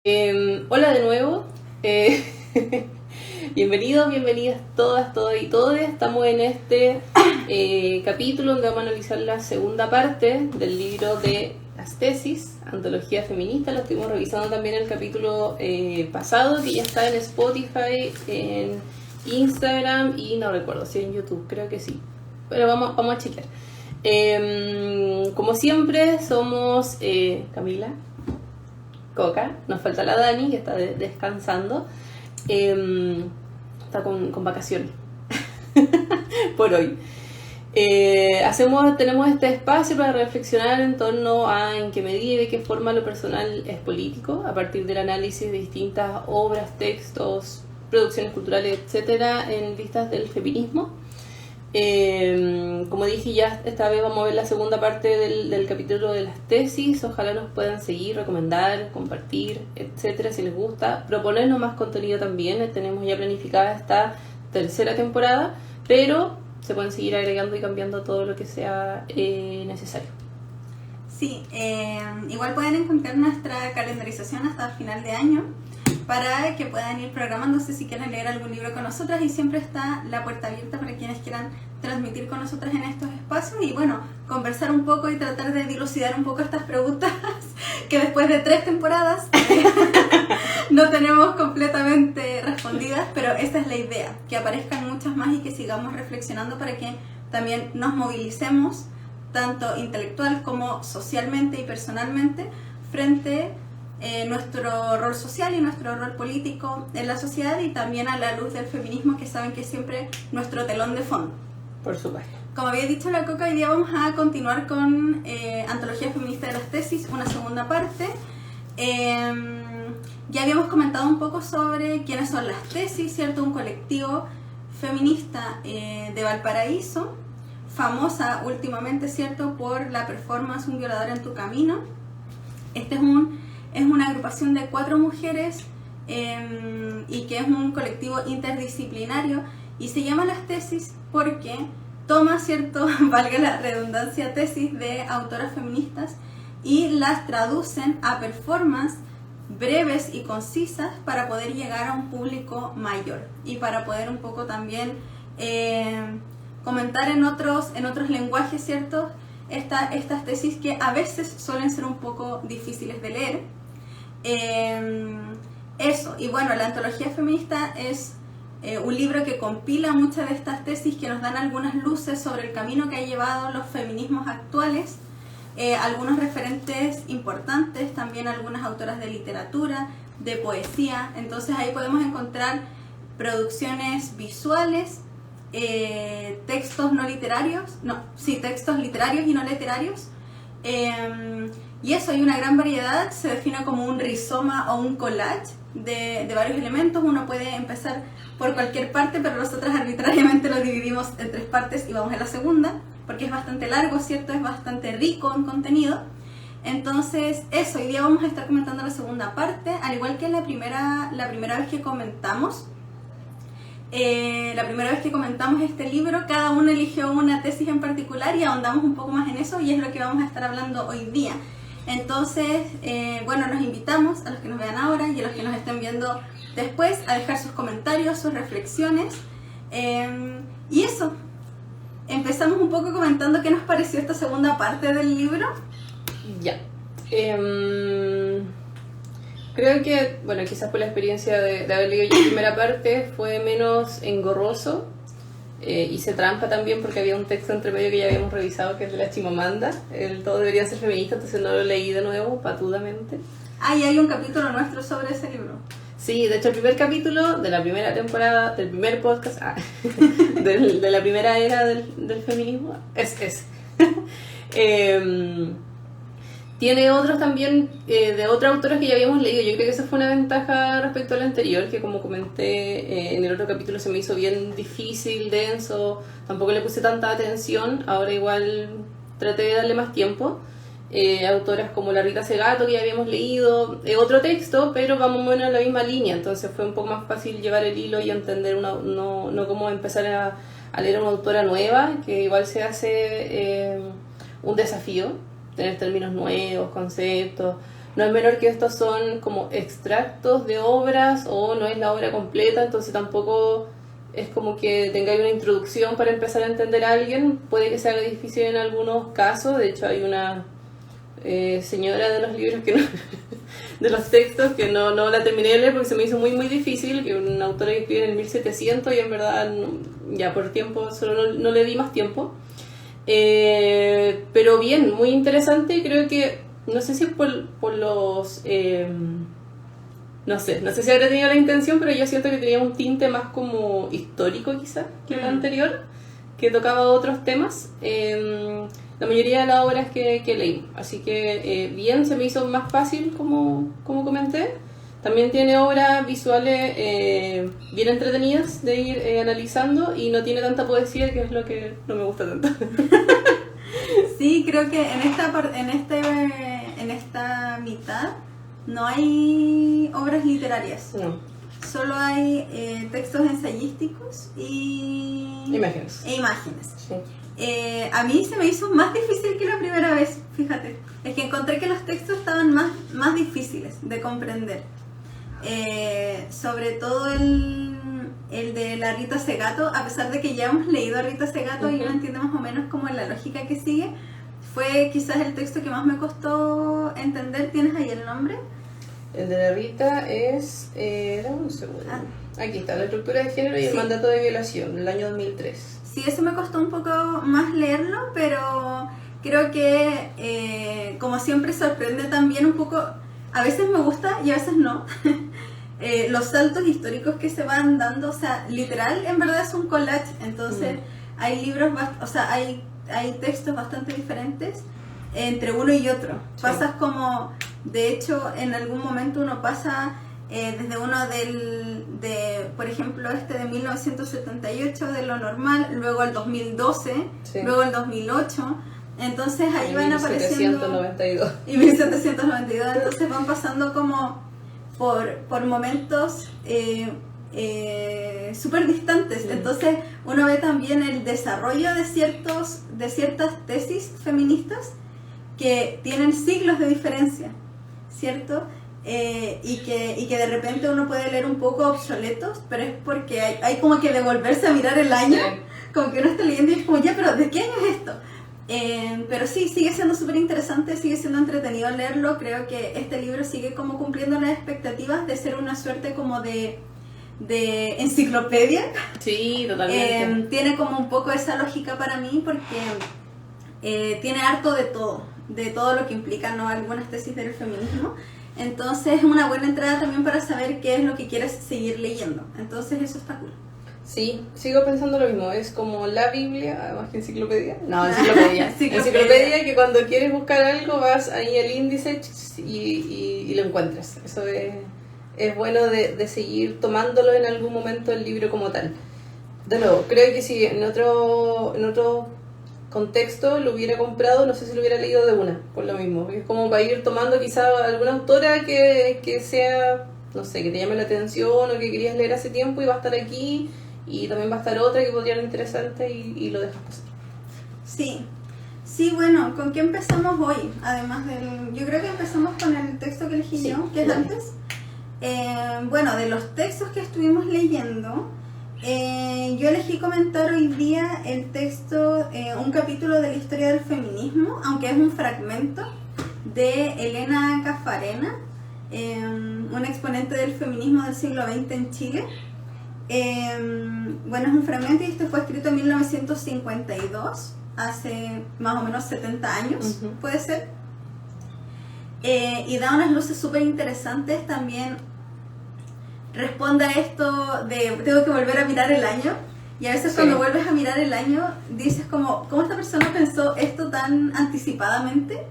Hola de nuevo, bienvenidos, bienvenidas todas, todos y todes. Estamos en este capítulo donde vamos a analizar la segunda parte del libro de las tesis, Antología Feminista. Lo estuvimos revisando también el capítulo pasado, que ya está en Spotify, en Instagram y no recuerdo si en YouTube, creo que sí, pero vamos a chequear. Como siempre somos Camila, Coca, nos falta la Dani, que está descansando, está con vacaciones por hoy. Tenemos este espacio para reflexionar en torno a en qué medida y de qué forma lo personal es político, a partir del análisis de distintas obras, textos, producciones culturales, etcétera, en vistas del feminismo. Como dije, ya esta vez vamos a ver la segunda parte del capítulo de las tesis. Ojalá nos puedan seguir, recomendar, compartir, etcétera, si les gusta, proponernos más contenido también. Tenemos ya planificada esta tercera temporada, pero se pueden seguir agregando y cambiando todo lo que sea necesario. Sí, igual pueden encontrar nuestra calendarización hasta el final de año para que puedan ir programándose si quieren leer algún libro con nosotras, y siempre está la puerta abierta para quienes quieran transmitir con nosotras en estos espacios y bueno, conversar un poco y tratar de dilucidar un poco estas preguntas que después de 3 temporadas no tenemos completamente respondidas, pero esa es la idea, que aparezcan muchas más y que sigamos reflexionando para que también nos movilicemos tanto intelectual como socialmente y personalmente frente nuestro rol social y nuestro rol político en la sociedad, y también a la luz del feminismo, que saben que es siempre nuestro telón de fondo. Por supuesto. Como había dicho la Coca, hoy día vamos a continuar con Antología Feminista de las Tesis, una segunda parte. Ya habíamos comentado un poco sobre quiénes son las tesis, ¿cierto? Un colectivo feminista de Valparaíso, famosa últimamente, ¿cierto?, por la performance Un violador en tu camino. Este es una agrupación de 4 mujeres y que es un colectivo interdisciplinario, y se llama Las Tesis porque toma, ¿cierto?, valga la redundancia, tesis de autoras feministas y las traducen a performances breves y concisas para poder llegar a un público mayor y para poder un poco también comentar en otros lenguajes, ¿cierto?, estas tesis que a veces suelen ser un poco difíciles de leer. Eso, y bueno, la Antología Feminista es un libro que compila muchas de estas tesis, que nos dan algunas luces sobre el camino que ha llevado los feminismos actuales, algunos referentes importantes, también algunas autoras de literatura, de poesía. Entonces ahí podemos encontrar producciones visuales, textos textos literarios y no literarios, y eso, hay una gran variedad. Se define como un rizoma o un collage de varios elementos. Uno puede empezar por cualquier parte, pero nosotras arbitrariamente lo dividimos en 3 partes y vamos a la segunda, porque es bastante largo, ¿cierto? Es bastante rico en contenido. Entonces, eso, hoy día vamos a estar comentando la segunda parte, al igual que la primera vez que comentamos. La primera vez que comentamos este libro, cada uno eligió una tesis en particular y ahondamos un poco más en eso, y es lo que vamos a estar hablando hoy día. Entonces, bueno, los invitamos a los que nos vean ahora y a los que nos estén viendo después a dejar sus comentarios, sus reflexiones. Y eso, empezamos un poco comentando qué nos pareció esta segunda parte del libro. Ya. Creo que, bueno, quizás por la experiencia de haber leído ya la primera parte fue menos engorroso. Hice trampa también porque había un texto entre medio que ya habíamos revisado, que es de la Chimamanda, el Todo debería ser feminista, entonces no lo leí de nuevo, patudamente. Ah, y hay un capítulo nuestro sobre ese libro. Sí, de hecho el primer capítulo de la primera temporada, del primer podcast, de la primera era del feminismo, es ese. Tiene otros también de otras autoras que ya habíamos leído. Yo creo que esa fue una ventaja respecto al anterior, que como comenté en el otro capítulo se me hizo bien difícil, denso, tampoco le puse tanta atención. Ahora igual traté de darle más tiempo. Autoras como la Rita Segato, que ya habíamos leído, otro texto, pero vamos más o menos en la misma línea, entonces fue un poco más fácil llevar el hilo y entender no cómo empezar a leer a una autora nueva, que igual se hace un desafío, tener términos nuevos, conceptos, no es menor que estos son como extractos de obras o no es la obra completa, entonces tampoco es como que tengáis una introducción para empezar a entender a alguien. Puede que sea difícil en algunos casos. De hecho, hay una señora de los libros que no, de los textos que no la terminé de leer porque se me hizo muy difícil, que una autora que escribe en el 1700 y en verdad ya por tiempo solo no le di más tiempo. Pero bien, muy interesante. Creo que no sé si por los no sé si habrá tenido la intención, pero yo siento que tenía un tinte más como histórico quizás que el anterior, que tocaba otros temas, la mayoría de las obras que leí. Así que bien, se me hizo más fácil como comenté. También tiene obras visuales bien entretenidas de ir analizando y no tiene tanta poesía, que es lo que no me gusta tanto. Sí, creo que en esta mitad no hay obras literarias. No. Solo hay textos ensayísticos e imágenes. Sí. A mí se me hizo más difícil que la primera vez, fíjate. Es que encontré que los textos estaban más difíciles de comprender. Sobre todo el de la Rita Segato, a pesar de que ya hemos leído a Rita Segato y uno entiende más o menos como la lógica que sigue, fue quizás el texto que más me costó entender. ¿Tienes ahí el nombre? El de la Rita es... dame un segundo. Aquí está, la estructura de género y el mandato de violación, del año 2003. Sí, eso me costó un poco más leerlo, pero creo que como siempre sorprende también un poco. A veces me gusta y a veces no. Los saltos históricos que se van dando, o sea, literal, en verdad es un collage. Entonces hay libros, o sea, hay textos bastante diferentes entre uno y otro. Sí. Pasas como, de hecho, en algún momento uno pasa desde uno por ejemplo, de 1978, de lo normal, luego el 2012, sí. Luego el 2008. Entonces ahí van apareciendo... 1792. Y 1792, entonces van pasando como por momentos súper distantes. Sí. Entonces uno ve también el desarrollo de ciertas tesis feministas que tienen siglos de diferencia, ¿cierto? Y que de repente uno puede leer un poco obsoletos, pero es porque hay como que devolverse a mirar el año, sí. Como que uno está leyendo y es como, ya, pero ¿de qué año es esto? Pero sí, sigue siendo súper interesante, sigue siendo entretenido leerlo. Creo que este libro sigue como cumpliendo las expectativas de ser una suerte como de enciclopedia. Sí, totalmente. Tiene como un poco esa lógica para mí porque tiene harto de todo lo que implica, ¿no?, algunas tesis del feminismo. Entonces es una buena entrada también para saber qué es lo que quieres seguir leyendo. Entonces eso está cool. Sí, sigo pensando lo mismo, es como la Biblia, además que enciclopedia. No, enciclopedia. Enciclopedia, que cuando quieres buscar algo vas ahí al índice y lo encuentras. Eso es bueno de seguir tomándolo en algún momento el libro como tal. De nuevo, creo que si en otro contexto lo hubiera comprado, no sé si lo hubiera leído de una, por lo mismo. Es como para ir tomando quizá alguna autora que sea, no sé, que te llame la atención o que querías leer hace tiempo y va a estar aquí. Y también va a estar otra que podría ser interesante y lo dejas pasar. Sí, bueno, ¿con qué empezamos hoy? Además yo creo que empezamos con el texto que elegí yo, que es antes. Bueno, de los textos que estuvimos leyendo, yo elegí comentar hoy día el texto, un capítulo de la historia del feminismo, aunque es un fragmento, de Elena Caffarena, una exponente del feminismo del siglo XX en Chile. Bueno, es un fragmento y este fue escrito en 1952, hace más o menos 70 años, puede ser, y da unas luces súper interesantes. También responde a esto de tengo que volver a mirar el año, y a veces sí. Cuando vuelves a mirar el año dices como, ¿cómo esta persona pensó esto tan anticipadamente?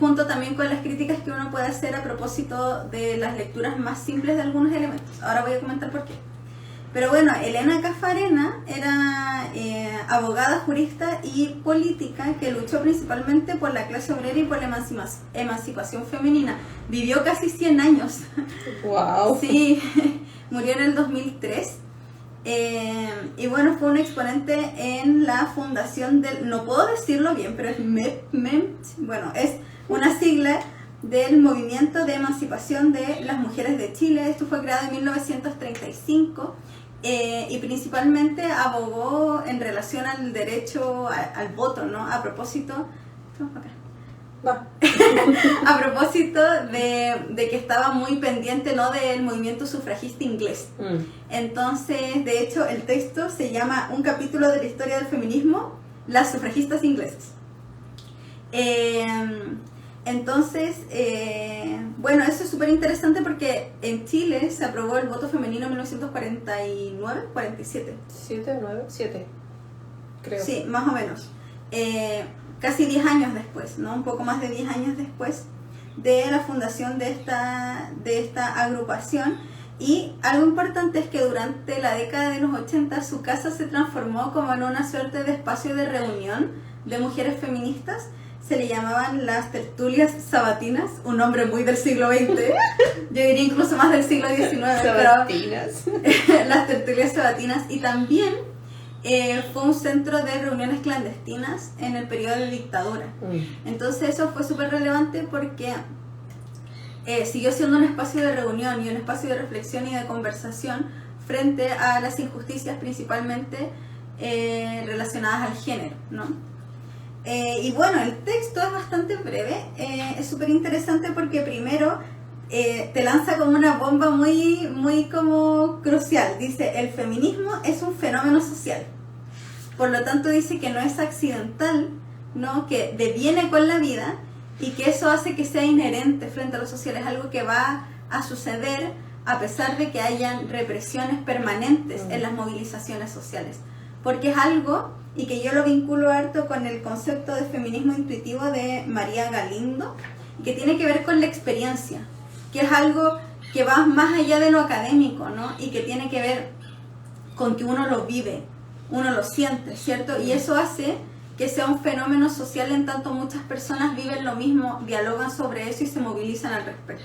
Junto también con las críticas que uno puede hacer a propósito de las lecturas más simples de algunos elementos. Ahora voy a comentar por qué. Pero bueno, Elena Caffarena era abogada, jurista y política que luchó principalmente por la clase obrera y por la emancipación femenina. Vivió casi 100 años. ¡Wow! Sí, murió en el 2003. Y bueno, fue un exponente en la fundación del, no puedo decirlo bien, pero es bueno, es una sigla del movimiento de emancipación de las mujeres de Chile. Esto fue creado en 1935 y principalmente abogó en relación al derecho al voto, ¿no? A propósito de que estaba muy pendiente, ¿no?, del movimiento sufragista inglés. Entonces, de hecho, el texto se llama Un capítulo de la historia del feminismo, las sufragistas ingleses. Entonces, bueno, eso es súper interesante porque en Chile se aprobó el voto femenino en 1949, 47. ¿7 o 9? 7, creo. Sí, más o menos. Casi 10 años después, ¿no? Un poco más de 10 años después de la fundación de esta agrupación. Y algo importante es que durante la década de los 80 su casa se transformó como en una suerte de espacio de reunión de mujeres feministas. Se le llamaban las tertulias sabatinas, un nombre muy del siglo XX, yo diría incluso más del siglo XIX. Sabatinas. Pero las tertulias sabatinas, y también fue un centro de reuniones clandestinas en el periodo de dictadura. Entonces eso fue súper relevante porque siguió siendo un espacio de reunión y un espacio de reflexión y de conversación frente a las injusticias principalmente relacionadas al género, ¿no? Y bueno, el texto es bastante breve, es súper interesante porque primero te lanza como una bomba muy como crucial. Dice, el feminismo es un fenómeno social. Por lo tanto dice que no es accidental, ¿no?, que deviene con la vida y que eso hace que sea inherente frente a lo social. Es algo que va a suceder a pesar de que hayan represiones permanentes en las movilizaciones sociales. Porque es algo, y que yo lo vinculo harto con el concepto de feminismo intuitivo de María Galindo, que tiene que ver con la experiencia, que es algo que va más allá de lo académico, ¿no? Y que tiene que ver con que uno lo vive, uno lo siente, ¿cierto? Y eso hace que sea un fenómeno social en tanto muchas personas viven lo mismo, dialogan sobre eso y se movilizan al respecto.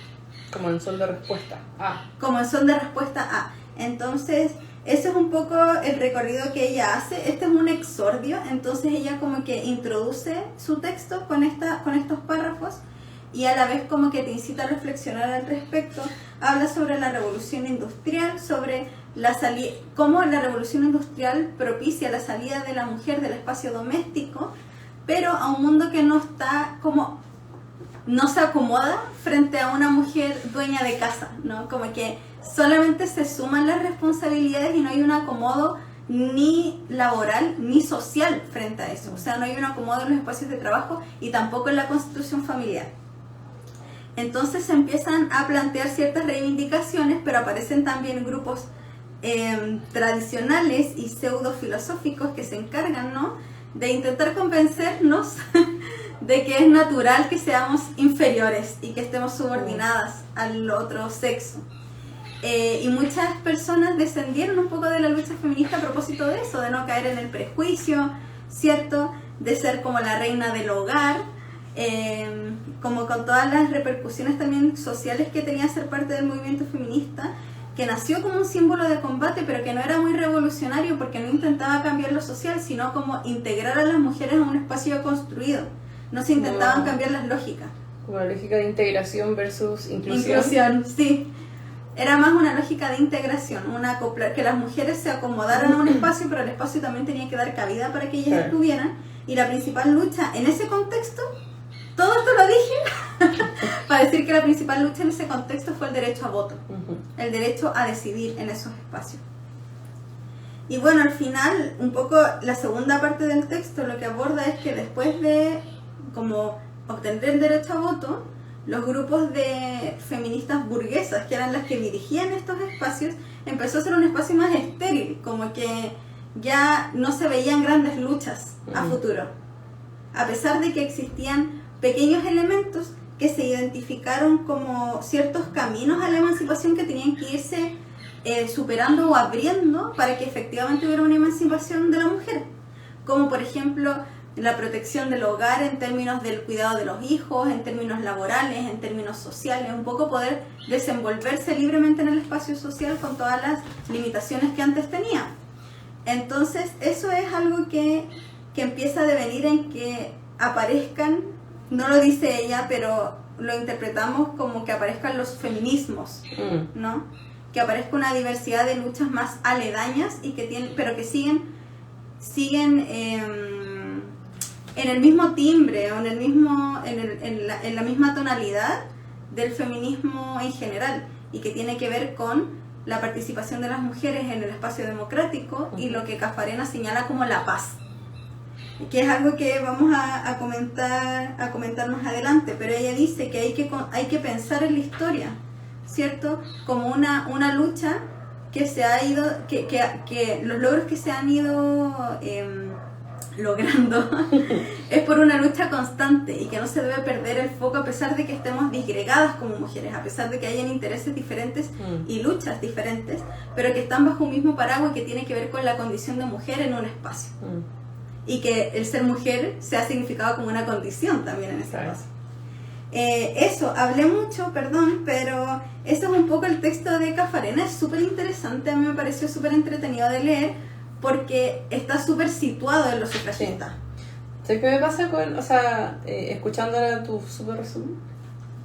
Como en son de respuesta A. Como en son de respuesta A. Entonces, eso es un poco el recorrido que ella hace. Este es un exordio, entonces ella como que introduce su texto con estos párrafos y a la vez como que te incita a reflexionar al respecto. Habla sobre la revolución industrial, sobre cómo la revolución industrial propicia la salida de la mujer del espacio doméstico, pero a un mundo que no se acomoda frente a una mujer dueña de casa, ¿no? Como que solamente se suman las responsabilidades y no hay un acomodo ni laboral ni social frente a eso. O sea, no hay un acomodo en los espacios de trabajo y tampoco en la constitución familiar. Entonces se empiezan a plantear ciertas reivindicaciones, pero aparecen también grupos tradicionales y pseudo-filosóficos que se encargan, ¿no?, de intentar convencernos de que es natural que seamos inferiores y que estemos subordinadas al otro sexo. Y muchas personas descendieron un poco de la lucha feminista a propósito de eso, de no caer en el prejuicio, ¿cierto?, de ser como la reina del hogar, como con todas las repercusiones también sociales que tenía ser parte del movimiento feminista, que nació como un símbolo de combate, pero que no era muy revolucionario porque no intentaba cambiar lo social, sino como integrar a las mujeres en un espacio construido. No se intentaban cambiar las lógicas. Como la lógica de integración versus inclusión. Inclusión, sí. Era más una lógica de integración, que las mujeres se acomodaran a un espacio, pero el espacio también tenía que dar cabida para que ellas estuvieran. Y la principal lucha en ese contexto, todo esto lo dije para decir que la principal lucha en ese contexto fue el derecho a voto, el derecho a decidir en esos espacios. Y bueno, al final, un poco la segunda parte del texto lo que aborda es que después de como obtener el derecho a voto, los grupos de feministas burguesas, que eran las que dirigían estos espacios, empezó a ser un espacio más estéril, como que ya no se veían grandes luchas a futuro, a pesar de que existían pequeños elementos que se identificaron como ciertos caminos a la emancipación que tenían que irse superando o abriendo para que efectivamente hubiera una emancipación de la mujer, como por ejemplo la protección del hogar en términos del cuidado de los hijos, en términos laborales, en términos sociales, un poco poder desenvolverse libremente en el espacio social con todas las limitaciones que antes tenía. Entonces eso es algo que empieza a devenir en que aparezcan, no lo dice ella, pero lo interpretamos como que aparezcan los feminismos, ¿no? Que aparezca una diversidad de luchas más aledañas y que tienen, pero que siguen en el mismo timbre o en la misma tonalidad del feminismo en general, y que tiene que ver con la participación de las mujeres en el espacio democrático y lo que Caffarena señala como la paz, que es algo que vamos a comentar más adelante. Pero ella dice que hay que pensar en la historia, ¿cierto? Como una lucha que se ha ido, que los logros que se han ido logrando es por una lucha constante, y que no se debe perder el foco a pesar de que estemos disgregadas como mujeres, a pesar de que hayan intereses diferentes y luchas diferentes, pero que están bajo un mismo paraguas que tiene que ver con la condición de mujer en un espacio. Y que el ser mujer se ha significado como una condición también en ese espacio. Eso, hablé mucho, perdón, pero eso es un poco el texto de Caffarena. Es súper interesante, a mí me pareció súper entretenido de leer, porque está súper situado en lo sufragista. ¿Sabes qué me pasa con, escuchando ahora tu súper resumen?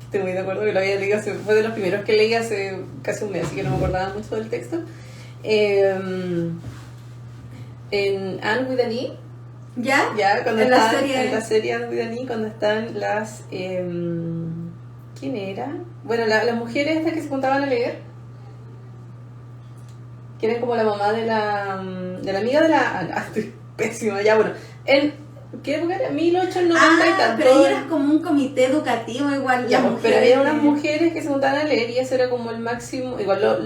Estoy muy de acuerdo que lo había leído, fue de los primeros que leí hace casi un mes, así que no me acordaba mucho del texto. En Anne with an E, ¿Ya? Cuando en la serie Anne with an E, cuando están las... ¿quién era? Bueno, las mujeres estas que se juntaban a leer, que eran como la mamá de la amiga de la... estoy pésima, ya, bueno. ¿Qué época era? 1890 y tanto. Pero ahí era como un comité educativo igual. Ya, pero había unas mujeres que se juntaban a leer y eso era como el máximo, igual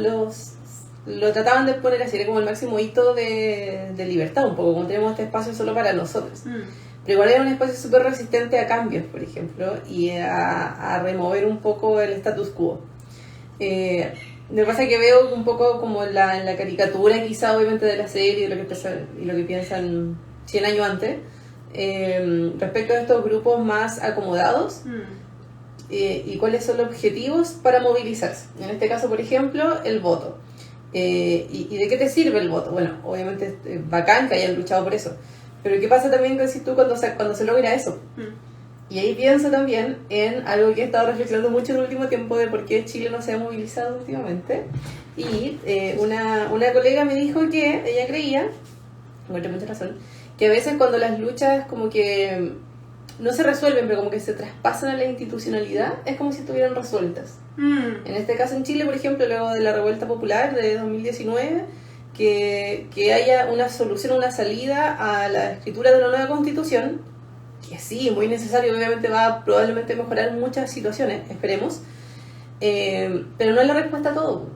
lo trataban de poner así, era como el máximo hito de libertad, un poco, como tenemos este espacio solo para nosotros. Pero igual era un espacio súper resistente a cambios, por ejemplo, y a remover un poco el status quo. Me pasa que veo un poco como en la caricatura quizá obviamente de la serie y lo que piensan 100 años antes, respecto a estos grupos más acomodados y cuáles son los objetivos para movilizarse. En este caso, por ejemplo, el voto. ¿Y de qué te sirve el voto? Bueno, obviamente es bacán que hayan luchado por eso, pero ¿qué pasa también cuando se logra eso? Y ahí pienso también en algo que he estado reflexionando mucho en el último tiempo de por qué Chile no se ha movilizado últimamente. Y una colega me dijo que ella creía, encontré mucha razón, que a veces cuando las luchas como que no se resuelven, pero como que se traspasan a la institucionalidad, es como si estuvieran resueltas. En este caso en Chile, por ejemplo, luego de la revuelta popular de 2019, que haya una solución, una salida a la escritura de una nueva constitución, que sí, muy necesario, obviamente va a probablemente mejorar muchas situaciones, esperemos, pero no es la respuesta a todo,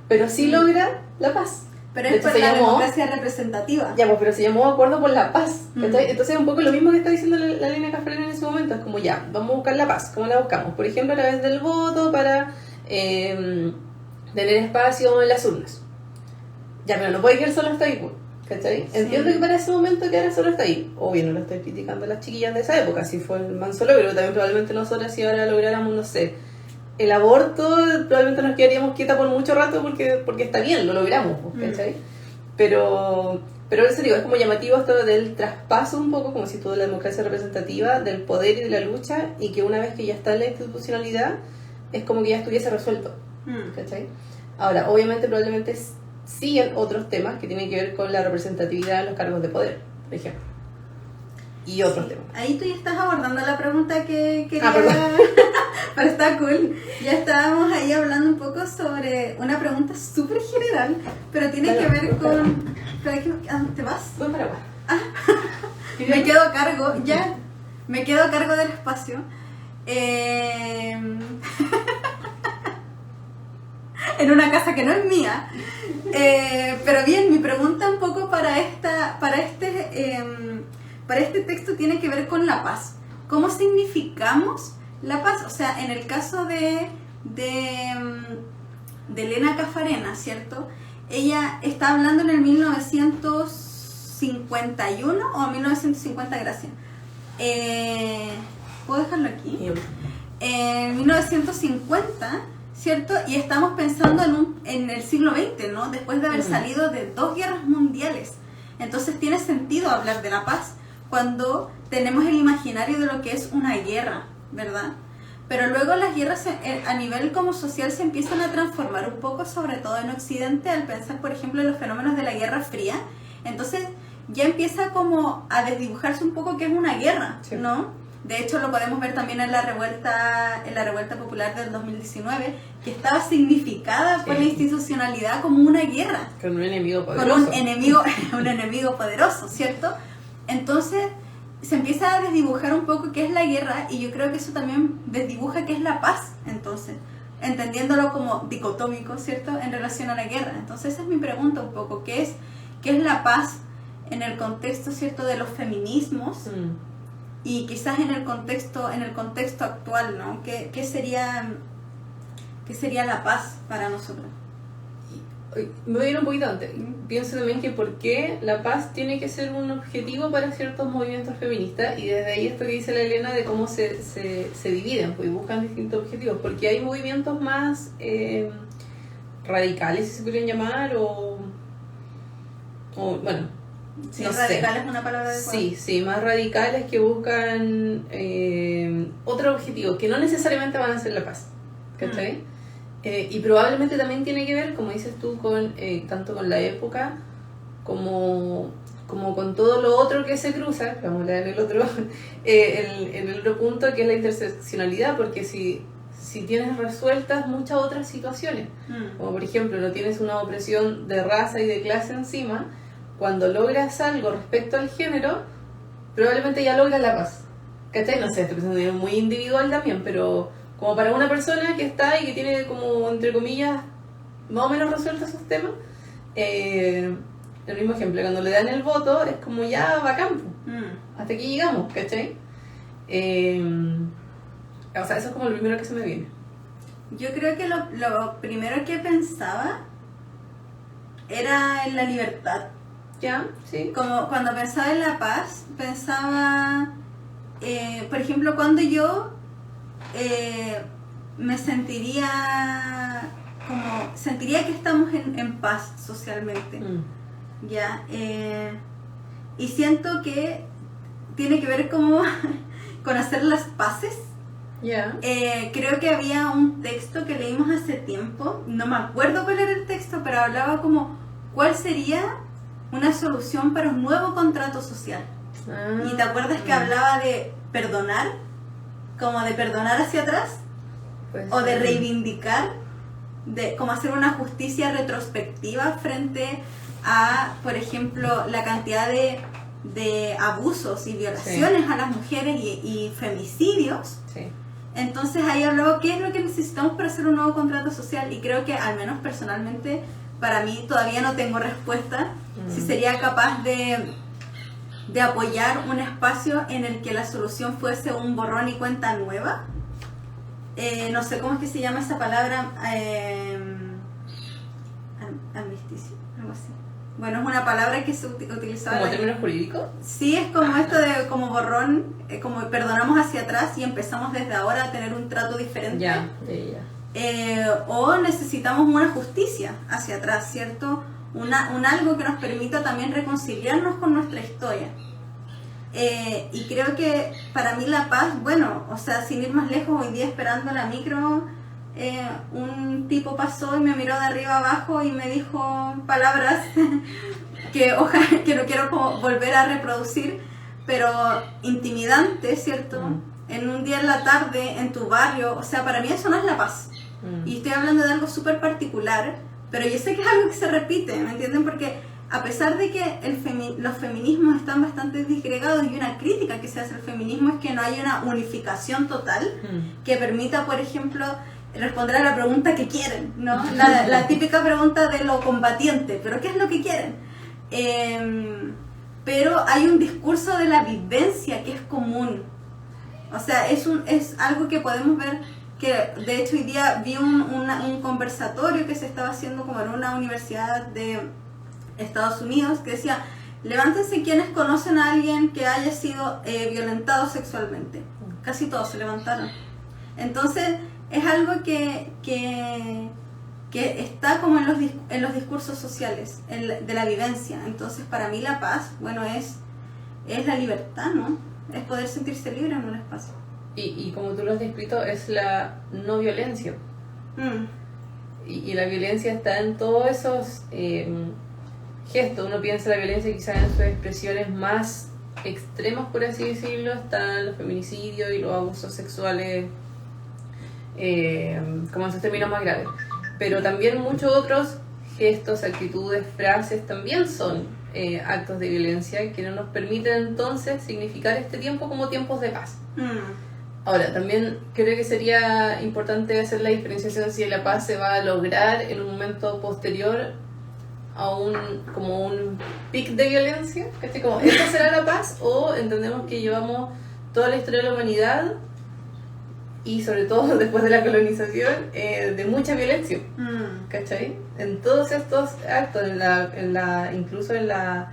pero sí logra la paz. Pero es por la democracia representativa. Ya, pues, pero se llamó Acuerdo por la Paz. Entonces es un poco lo mismo que está diciendo la Lina Caffarena en ese momento, es como ya, vamos a buscar la paz. ¿Cómo la buscamos? Por ejemplo, a través del voto para tener espacio en las urnas. Ya, pero no puede quedar solo hasta ahí, ¿cachai? Sí. Entiendo que para ese momento quedara solo hasta ahí. Obvio, no lo estoy criticando a las chiquillas de esa época, si fue el manso logro. También probablemente nosotras, si ahora lográramos, no sé, el aborto, probablemente nos quedaríamos quietas por mucho rato porque está bien, lo logramos, ¿cachai? Pero eso digo, es como llamativo esto del traspaso un poco, como si todo la democracia representativa, del poder y de la lucha, y que una vez que ya está en la institucionalidad, es como que ya estuviese resuelto, ¿cachai? Ahora, obviamente, probablemente siguen otros temas que tienen que ver con la representatividad en los cargos de poder, por ejemplo. Y otros temas. Ahí tú ya estás abordando la pregunta que quería... pero está cool. Ya estábamos ahí hablando un poco sobre una pregunta súper general, pero tiene que ver con... ¿A dónde te vas? Voy para abajo. Me quedo a cargo, ya. Me quedo a cargo del espacio. En una casa que no es mía. Pero bien, mi pregunta un poco para este texto tiene que ver con la paz. ¿Cómo significamos la paz? O sea, en el caso de Elena Caffarena, ¿cierto? Ella está hablando en el 1951 o 1950, gracias. ¿Puedo dejarlo aquí? En 1950, ¿cierto? Y estamos pensando en el siglo XX, ¿no? Después de haber salido de 2 guerras mundiales. Entonces tiene sentido hablar de la paz cuando tenemos el imaginario de lo que es una guerra, ¿verdad? pero luego las guerras a nivel como social se empiezan a transformar un poco, sobre todo en Occidente, al pensar, por ejemplo, en los fenómenos de la Guerra Fría. Entonces ya empieza como a desdibujarse un poco qué es una guerra, Sí. ¿no? De hecho, lo podemos ver también en la revuelta popular del 2019, que estaba significada por Sí. la institucionalidad como una guerra, Con un enemigo con poderoso. un enemigo poderoso, ¿cierto? Entonces se empieza a desdibujar un poco qué es la guerra, y yo creo que eso también desdibuja qué es la paz, entonces, entendiéndolo como dicotómico, ¿cierto?, en relación a la guerra. Entonces esa es mi pregunta un poco, ¿qué es la paz en el contexto, ¿cierto?, de los feminismos? Y quizás en el contexto actual, ¿no? ¿Qué sería la paz para nosotros? Me voy a ir un poquito antes. Pienso también que por qué la paz tiene que ser un objetivo para ciertos movimientos feministas, y desde ahí esto que dice la Elena de cómo se dividen, pues, y buscan distintos objetivos, porque hay movimientos más radicales, si se podrían llamar, o bueno, Sí, no radical sé. es una palabra adecuada. Sí, más radicales que buscan otro objetivo, que no necesariamente van a ser la paz, ¿cachai? Y probablemente también tiene que ver, como dices tú, con tanto con la época como con todo lo otro que se cruza, vamos a hablar en el otro, en el otro punto, que es la interseccionalidad, porque si tienes resueltas muchas otras situaciones, como por ejemplo no tienes una opresión de raza y de clase encima, cuando logras algo respecto al género, probablemente ya logras la paz, ¿cachai? No sé, estoy pensando en algo muy individual también, pero como para una persona que está y que tiene como, entre comillas, más o menos resueltos esos temas, el mismo ejemplo, cuando le dan el voto es como ya va a campo, hasta aquí llegamos, ¿cachai? O sea, eso es como lo primero que se me viene. Yo creo que lo primero que pensaba era en la libertad. ¿Ya? ¿Sí? Como cuando pensaba en la paz, pensaba, por ejemplo, cuando yo me sentiría que estamos en paz socialmente, ¿ya? Y siento que tiene que ver como con hacer las paces. Ya. Creo que había un texto que leímos hace tiempo, no me acuerdo cuál era el texto, pero hablaba como cuál sería una solución para un nuevo contrato social. ¿Y te acuerdas que hablaba de perdonar? Como de perdonar hacia atrás, Pues, o de reivindicar, de como hacer una justicia retrospectiva frente a, por ejemplo, la cantidad de abusos y violaciones a las mujeres y femicidios. Sí. Entonces ahí hablaba qué es lo que necesitamos para hacer un nuevo contrato social, y creo que al menos personalmente para mí todavía no tengo respuesta si sería capaz de apoyar un espacio en el que la solución fuese un borrón y cuenta nueva. No sé cómo es que se llama esa palabra, amnisticio, algo así. Bueno, es una palabra que se utilizaba. ¿Como términos jurídicos? Sí, es como esto de como borrón, como perdonamos hacia atrás y empezamos desde ahora a tener un trato diferente. Ya. O necesitamos una justicia hacia atrás, ¿cierto? Un algo que nos permita también reconciliarnos con nuestra historia. Y creo que para mí la paz, bueno, o sea, sin ir más lejos, hoy día esperando la micro, un tipo pasó y me miró de arriba abajo y me dijo palabras que no quiero como volver a reproducir, pero intimidantes, ¿cierto? En un día en la tarde, en tu barrio, o sea, para mí eso no es la paz. Y estoy hablando de algo súper particular, pero yo sé que es algo que se repite, ¿me entienden? Porque a pesar de que los feminismos están bastante disgregados, y una crítica que se hace al feminismo es que no hay una unificación total que permita, por ejemplo, responder a la pregunta que quieren, ¿no? La típica pregunta de lo combatiente, ¿pero qué es lo que quieren? Pero hay un discurso de la vivencia que es común. O sea, es algo que podemos ver, que de hecho hoy día vi un conversatorio que se estaba haciendo como en una universidad de Estados Unidos, que decía: levántense quienes conocen a alguien que haya sido violentado sexualmente. Casi todos se levantaron. Entonces es algo que está como en los discursos sociales, de la vivencia. Entonces para mí la paz, bueno, es la libertad, ¿no? Es poder sentirse libre en un espacio. Y como tú lo has descrito, es la no violencia. Y la violencia está en todos esos gestos. Uno piensa la violencia quizás en sus expresiones más extremas, por así decirlo, están los feminicidios y los abusos sexuales como en sus términos más graves. Pero también muchos otros gestos, actitudes, frases también son actos de violencia que no nos permiten entonces significar este tiempo como tiempos de paz. Ahora, también creo que sería importante hacer la diferenciación si la paz se va a lograr en un momento posterior a como un pic de violencia, ¿cachai? Como, ¿esta será la paz? O entendemos que llevamos toda la historia de la humanidad y sobre todo después de la colonización de mucha violencia, ¿cachai? En todos estos actos, incluso en la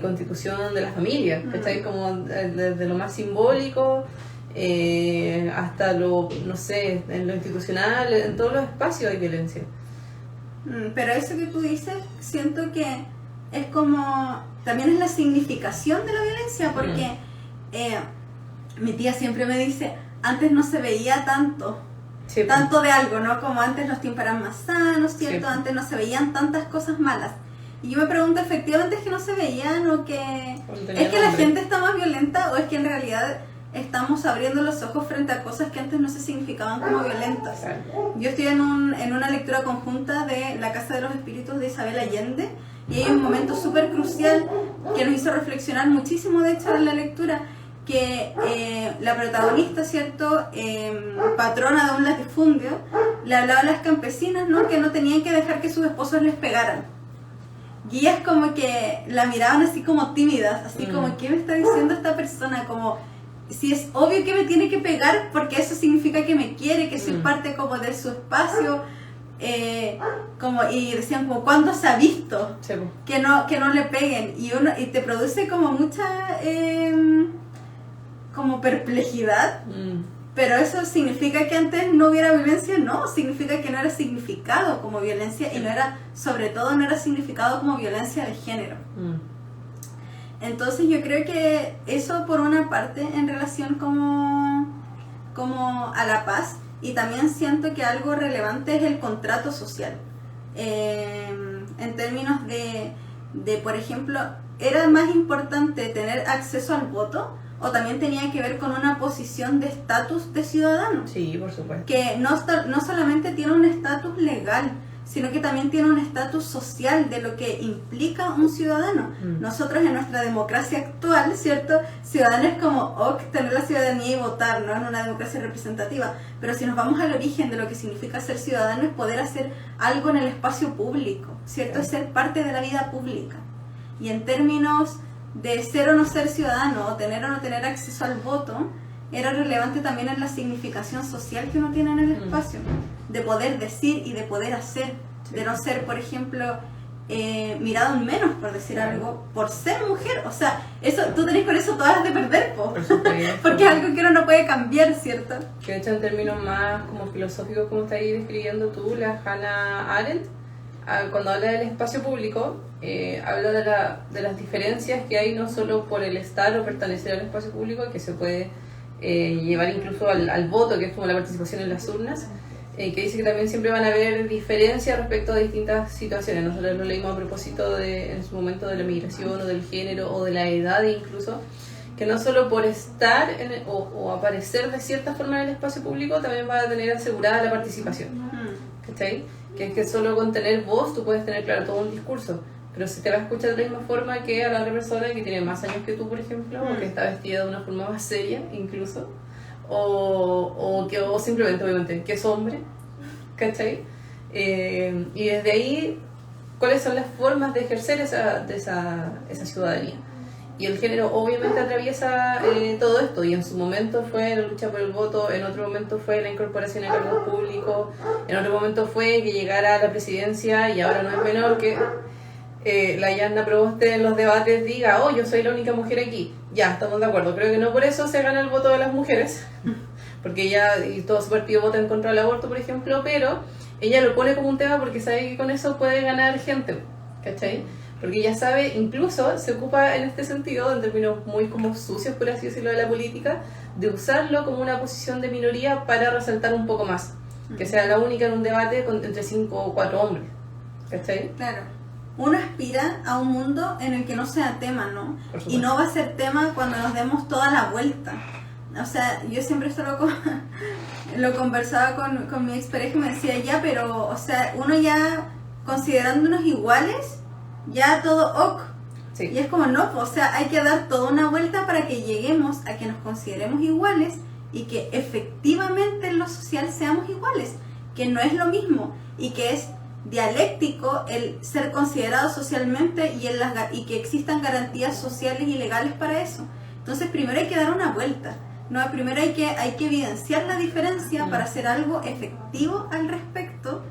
constitución de la familia, ¿cachai? Como desde lo más simbólico hasta lo, no sé, en lo institucional, en todos los espacios hay violencia. Pero eso que tú dices, siento que es como, también es la significación de la violencia, porque mi tía siempre me dice, antes no se veía tanto, sí, tanto de algo, ¿no? Como antes los tiempos eran más sanos, ¿cierto? Sí. Antes no se veían tantas cosas malas. Y yo me pregunto, efectivamente, ¿es que no se veían o que es que la gente está más violenta o es que en realidad estamos abriendo los ojos frente a cosas que antes no se significaban como violentas? Yo estoy en una lectura conjunta de La Casa de los Espíritus de Isabel Allende y hay un momento súper crucial que nos hizo reflexionar muchísimo, de hecho, en la lectura, que la protagonista, ¿cierto?, patrona de un latifundio, le hablaba a las campesinas, ¿no?, que no tenían que dejar que sus esposos les pegaran. Y ellas como que la miraban así como tímidas, así como, ¿qué me está diciendo esta persona? Como, si es obvio que me tiene que pegar porque eso significa que me quiere, que soy parte como de su espacio, y decían como, ¿cuándo se ha visto? Sí. Que no le peguen, y te produce como mucha como perplejidad, pero eso significa que antes no hubiera violencia. No, significa que no era significado como violencia, y sobre todo no era significado como violencia de género. Entonces yo creo que eso por una parte en relación como a la paz, y también siento que algo relevante es el contrato social, en términos de, por ejemplo, ¿era más importante tener acceso al voto o también tenía que ver con una posición de estatus de ciudadano? Sí, por supuesto. Que no solamente tiene un estatus legal, sino que también tiene un estatus social de lo que implica un ciudadano. Nosotros en nuestra democracia actual, ¿cierto?, ciudadano es como tener la ciudadanía y votar, ¿no?, en una democracia representativa. Pero si nos vamos al origen de lo que significa ser ciudadano, es poder hacer algo en el espacio público, ¿cierto? Es ser parte de la vida pública. Y en términos de ser o no ser ciudadano, o tener acceso al voto, era relevante también en la significación social que uno tiene en el espacio, de poder decir y de poder hacer, de no ser, por ejemplo, mirado en menos, por decir algo, por ser mujer. O sea, eso tú tenés con eso todas las de perder, porque es algo que uno no puede cambiar, ¿cierto? Que de hecho, en términos más como filosóficos, como estás ahí describiendo tú, la Hannah Arendt, cuando habla del espacio público, habla de las diferencias que hay, no solo por el estar o pertenecer al espacio público, que se puede llevar incluso al voto, que es como la participación en las urnas, que dice que también siempre van a haber diferencias respecto a distintas situaciones. Nosotros lo leímos a propósito en su momento de la migración o del género o de la edad incluso, que no solo por estar o aparecer de cierta forma en el espacio público también va a tener asegurada la participación, ¿cachai? Que es que solo con tener voz tú puedes tener, claro, todo un discurso, pero si te va a escuchar de la misma forma que a la otra persona que tiene más años que tú, por ejemplo, o que está vestida de una forma más seria incluso, o simplemente, obviamente, que es hombre, ¿cachai? Y desde ahí, ¿cuáles son las formas de ejercer esa ciudadanía? Y el género obviamente atraviesa todo esto, y en su momento fue la lucha por el voto, en otro momento fue la incorporación a cargos públicos, en otro momento fue que llegara a la presidencia, y ahora no es menor que la Yanna Proboste en los debates diga, oh, yo soy la única mujer aquí. Ya, estamos de acuerdo. Creo que no por eso se gana el voto de las mujeres, porque ella y todo su partido vota en contra del aborto, por ejemplo, pero ella lo pone como un tema porque sabe que con eso puede ganar gente, ¿cachai? Porque ella sabe, incluso se ocupa en este sentido, en términos muy como sucios, por así decirlo, de la política, de usarlo como una posición de minoría para resaltar un poco más. Que sea la única en un debate entre 5 o 4 hombres. ¿Cachai? Claro. Uno aspira a un mundo en el que no sea tema, ¿no? Y no va a ser tema cuando nos demos toda la vuelta. O sea, yo siempre esto lo conversaba con mi expareja y me decía, ya, pero, o sea, uno ya considerándonos iguales, ya todo ok. Sí. Y es como, no, o sea, hay que dar toda una vuelta para que lleguemos a que nos consideremos iguales y que efectivamente en lo social seamos iguales, que no es lo mismo y que es dialéctico el ser considerado socialmente y que existan garantías sociales y legales para eso. Entonces primero hay que dar una vuelta, ¿no? Primero hay que evidenciar la diferencia para hacer algo efectivo al respecto.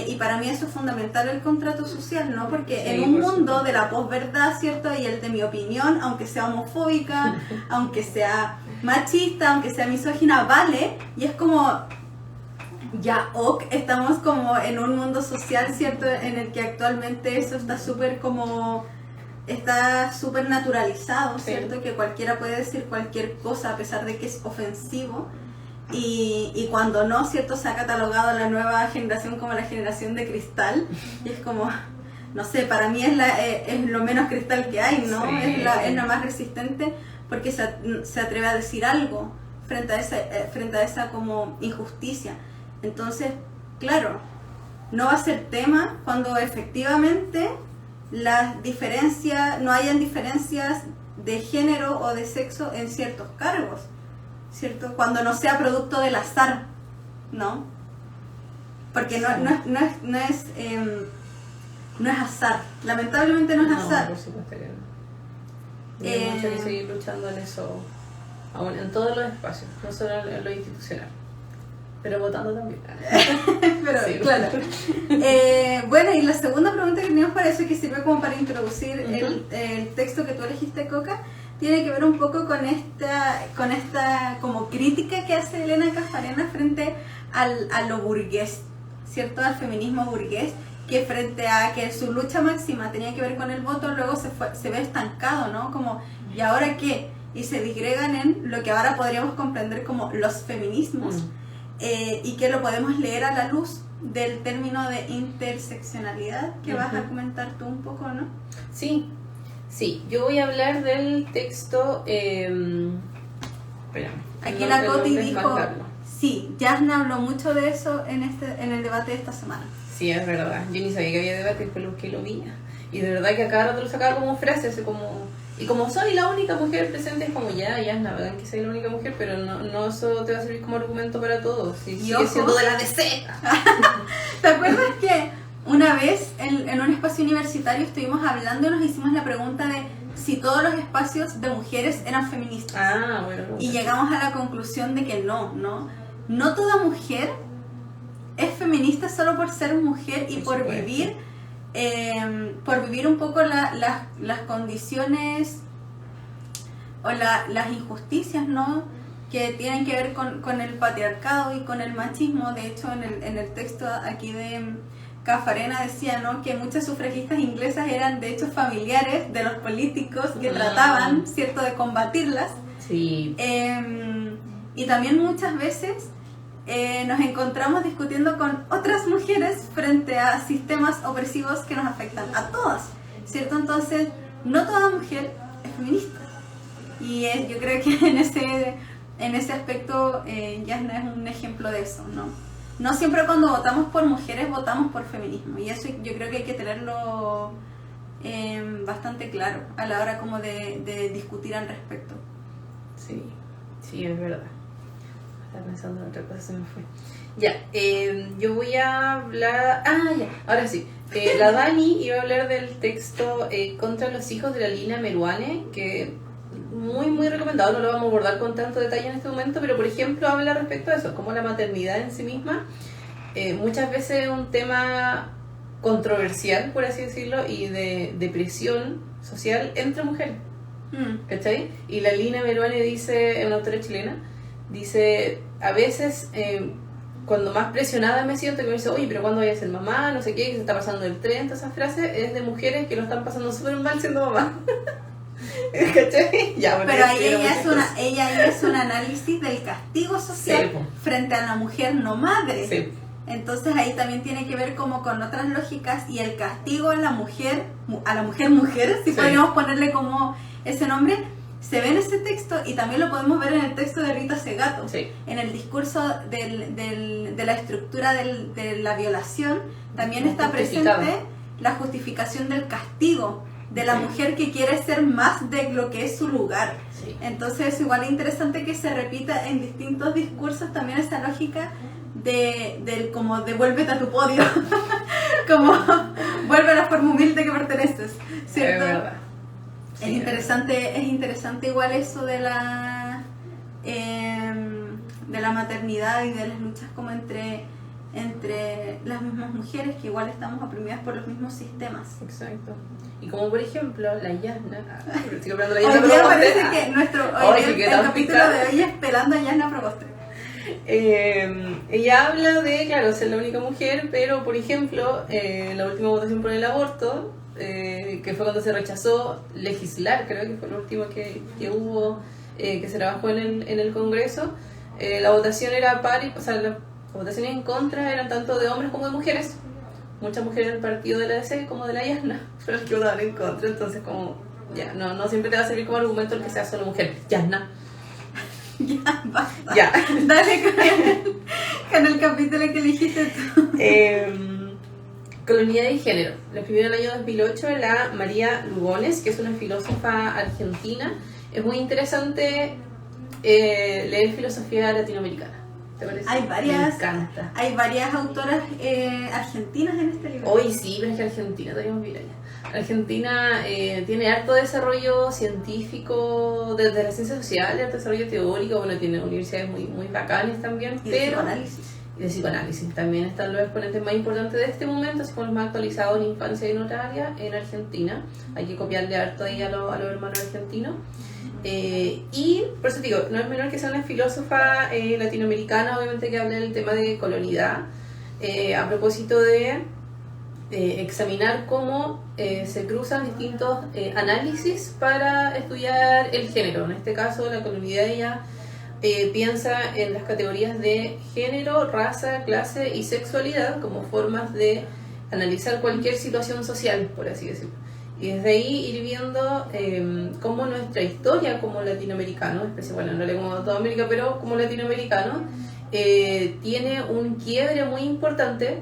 Y para mí eso es fundamental, el contrato social, ¿no? Porque sí, en un mundo de la posverdad, ¿cierto? Y el de mi opinión, aunque sea homofóbica, aunque sea machista, aunque sea misógina, vale. Y es como, ya, ok, estamos como en un mundo social, ¿cierto? En el que actualmente eso está súper naturalizado, ¿cierto? Sí. Que cualquiera puede decir cualquier cosa a pesar de que es ofensivo. Y cuando no, ¿cierto? Se ha catalogado a la nueva generación como la generación de cristal. Y es como, no sé, para mí es lo menos cristal que hay, ¿no? Sí. Es la más resistente porque se atreve a decir algo frente a esa como injusticia. Entonces, claro, no va a ser tema cuando efectivamente no hayan diferencias de género o de sexo en ciertos cargos, ¿cierto? Cuando no sea producto del azar, ¿no? Porque no es azar, lamentablemente no es azar. Por supuesto que no. Hay mucho que seguir luchando en eso, aún en todos los espacios, no solo en lo institucional, pero votando también. Pero sí, claro. Bueno, y la segunda pregunta que teníamos para eso, que sirve como para introducir el texto que tú elegiste, Coca, tiene que ver un poco con esta como crítica que hace Elena Caffarena frente a lo burgués, ¿cierto? Al feminismo burgués, que frente a que su lucha máxima tenía que ver con el voto, luego se ve estancado, ¿no? Como, ¿y ahora qué? Y se disgregan en lo que ahora podríamos comprender como los feminismos, y que lo podemos leer a la luz del término de interseccionalidad, que vas a comentar tú un poco, ¿no? Sí, yo voy a hablar del texto. Espérame. Aquí la Coti dijo, sí, Yasna habló mucho de eso en el debate de esta semana. Sí, es verdad. Yo ni sabía que había debate, después que lo vi. Y de verdad que a cada rato lo sacaba como frases, y como soy la única mujer presente, es como Yasna, ¿verdad? Que soy la única mujer, pero no eso te va a servir como argumento para todos. Sigue siendo de la DC. ¿Te acuerdas que una vez en un espacio universitario estuvimos hablando y nos hicimos la pregunta de si todos los espacios de mujeres eran feministas? Bueno. Y llegamos a la conclusión de que no toda mujer es feminista solo por ser mujer y por vivir un poco las condiciones o las injusticias, ¿no? Que tienen que ver con el patriarcado y con el machismo. De hecho, en el texto aquí de Caffarena decía, ¿no?, que muchas sufragistas inglesas eran de hecho familiares de los políticos que trataban, ¿cierto?, de combatirlas. Sí. Y también muchas veces nos encontramos discutiendo con otras mujeres frente a sistemas opresivos que nos afectan a todas, ¿cierto? Entonces, no toda mujer es feminista. Y yo creo que en ese aspecto Yasna es un ejemplo de eso, ¿no? No siempre cuando votamos por mujeres votamos por feminismo, y eso yo creo que hay que tenerlo bastante claro a la hora como de discutir al respecto. Sí, es verdad. Estaba pensando en otra cosa, se me fue. Ya, yo voy a hablar... ahora sí. La Dani iba a hablar del texto Contra los hijos de la Lina Meruane, que muy, muy recomendado, no lo vamos a abordar con tanto detalle en este momento, pero por ejemplo habla respecto a eso, como la maternidad en sí misma muchas veces es un tema controversial, por así decirlo, y de presión social entre mujeres. ¿Cachai? Y la Lina Meruane dice, es una autora chilena, dice, a veces cuando más presionada me siento, que me dice, oye, pero ¿cuándo voy a ser mamá? No sé qué, que se está pasando el tren, todas esas frases, es de mujeres que lo están pasando súper mal siendo mamá. ¿Cachai? Ya, bueno, pero ahí ella es un análisis del castigo social sí, frente a la mujer no madre. Sí. Entonces ahí también tiene que ver como con otras lógicas y el castigo a la mujer, si sí. podríamos ponerle como ese nombre, se ve en ese texto y también lo podemos ver en el texto de Rita Segato, sí. En el discurso de la estructura de la violación también está presente la justificación del castigo de la mujer que quiere ser más de lo que es su lugar. Sí. Entonces igual es interesante que se repita en distintos discursos también esa lógica del como devuélvete a tu podio, como vuelve a la forma humilde que perteneces, ¿cierto? Es verdad. Sí, es interesante igual eso de la maternidad y de las luchas como entre las mismas mujeres que igual estamos oprimidas por los mismos sistemas. Exacto. Y como por ejemplo la Yasna, estoy hablando de Hoy la día Yasna, parece que el capítulo picada. de hoy es pelando a Yasna Proboste. Ella habla de, claro, ser la única mujer, pero por ejemplo, la última votación por el aborto, que fue cuando se rechazó legislar, creo que fue lo último que hubo, que se trabajó en el Congreso, la votación era o sea, las votaciones en contra eran tanto de hombres como de mujeres. Muchas mujeres del partido de la DC como de la Yasna fueron las que votaban en contra, entonces como, ya, no siempre te va a servir como argumento el que sea solo mujer. Yasna. Ya, basta. Ya. Dale con el capítulo que elegiste tú. Colonialidad y género. La escribió en el año 2008 la María Lugones, que es una filósofa argentina. Es muy interesante leer filosofía latinoamericana. ¿Te parece? Me encanta. Hay varias autoras argentinas en este libro. Hoy sí, pero es que Argentina, deberíamos ir allá. Argentina tiene harto desarrollo científico desde la ciencia social, harto desarrollo teórico, bueno, tiene universidades muy bacanas también, y de psicoanálisis. Y de psicoanálisis. También están los exponentes más importantes de este momento, así como los más actualizados en infancia y en otra área, en Argentina. Hay que copiarle harto ahí a los hermanos argentinos. Y por eso digo, no es menor que sea una filósofa latinoamericana, obviamente, que habla del tema de colonialidad, a propósito de examinar cómo se cruzan distintos análisis para estudiar el género. En este caso, la colonialidad ella piensa en las categorías de género, raza, clase y sexualidad como formas de analizar cualquier situación social, por así decirlo. Y desde ahí ir viendo cómo nuestra historia como latinoamericanos, bueno, en realidad como toda América, pero como latinoamericanos, tiene un quiebre muy importante.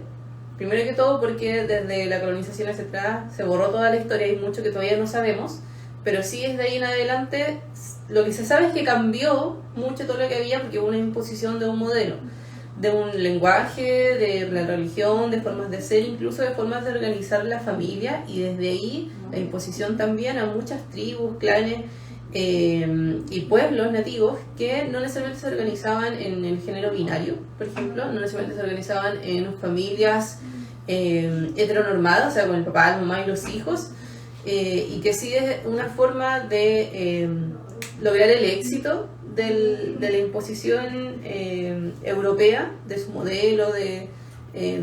Primero que todo porque desde la colonización hacia atrás se borró toda la historia, hay mucho que todavía no sabemos, pero sí desde ahí en adelante lo que se sabe es que cambió mucho todo lo que había porque hubo una imposición de un modelo, de un lenguaje, de la religión, de formas de ser, incluso de formas de organizar la familia, y desde ahí la imposición también a muchas tribus, clanes y pueblos nativos que no necesariamente se organizaban en el género binario, por ejemplo, no necesariamente se organizaban en familias heteronormadas, o sea, con el papá, la mamá y los hijos, y que sí es una forma de lograr el éxito de la imposición europea, de su modelo, de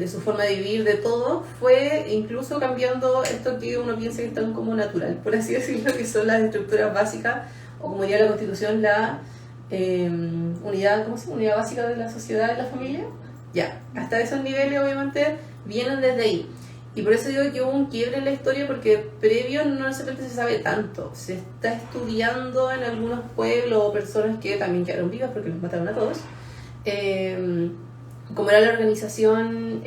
su forma de vivir, de todo, fue incluso cambiando esto que uno piensa que es tan como natural, por así decirlo, que son las estructuras básicas, o como diría la Constitución, la unidad, ¿cómo se llama? Unidad básica de la sociedad y la familia. Ya, hasta esos niveles obviamente vienen desde ahí. Y por eso digo que hubo un quiebre en la historia, porque previo no necesariamente se sabe tanto. Se está estudiando en algunos pueblos o personas que también quedaron vivas porque los mataron a todos, como era la organización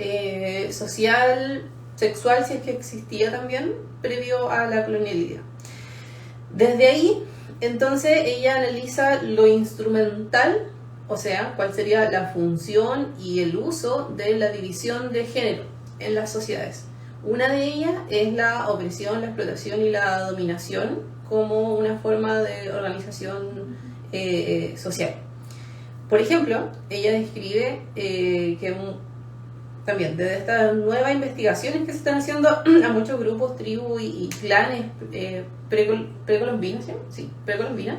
social, sexual, si es que existía también, previo a la colonialidad. Desde ahí, entonces, ella analiza lo instrumental, o sea, cuál sería la función y el uso de la división de género en las sociedades. Una de ellas es la opresión, la explotación y la dominación como una forma de organización social. Por ejemplo, ella describe que también desde estas nuevas investigaciones que se están haciendo a muchos grupos, tribus y clanes precolombinos, ¿sí? Precolombinas,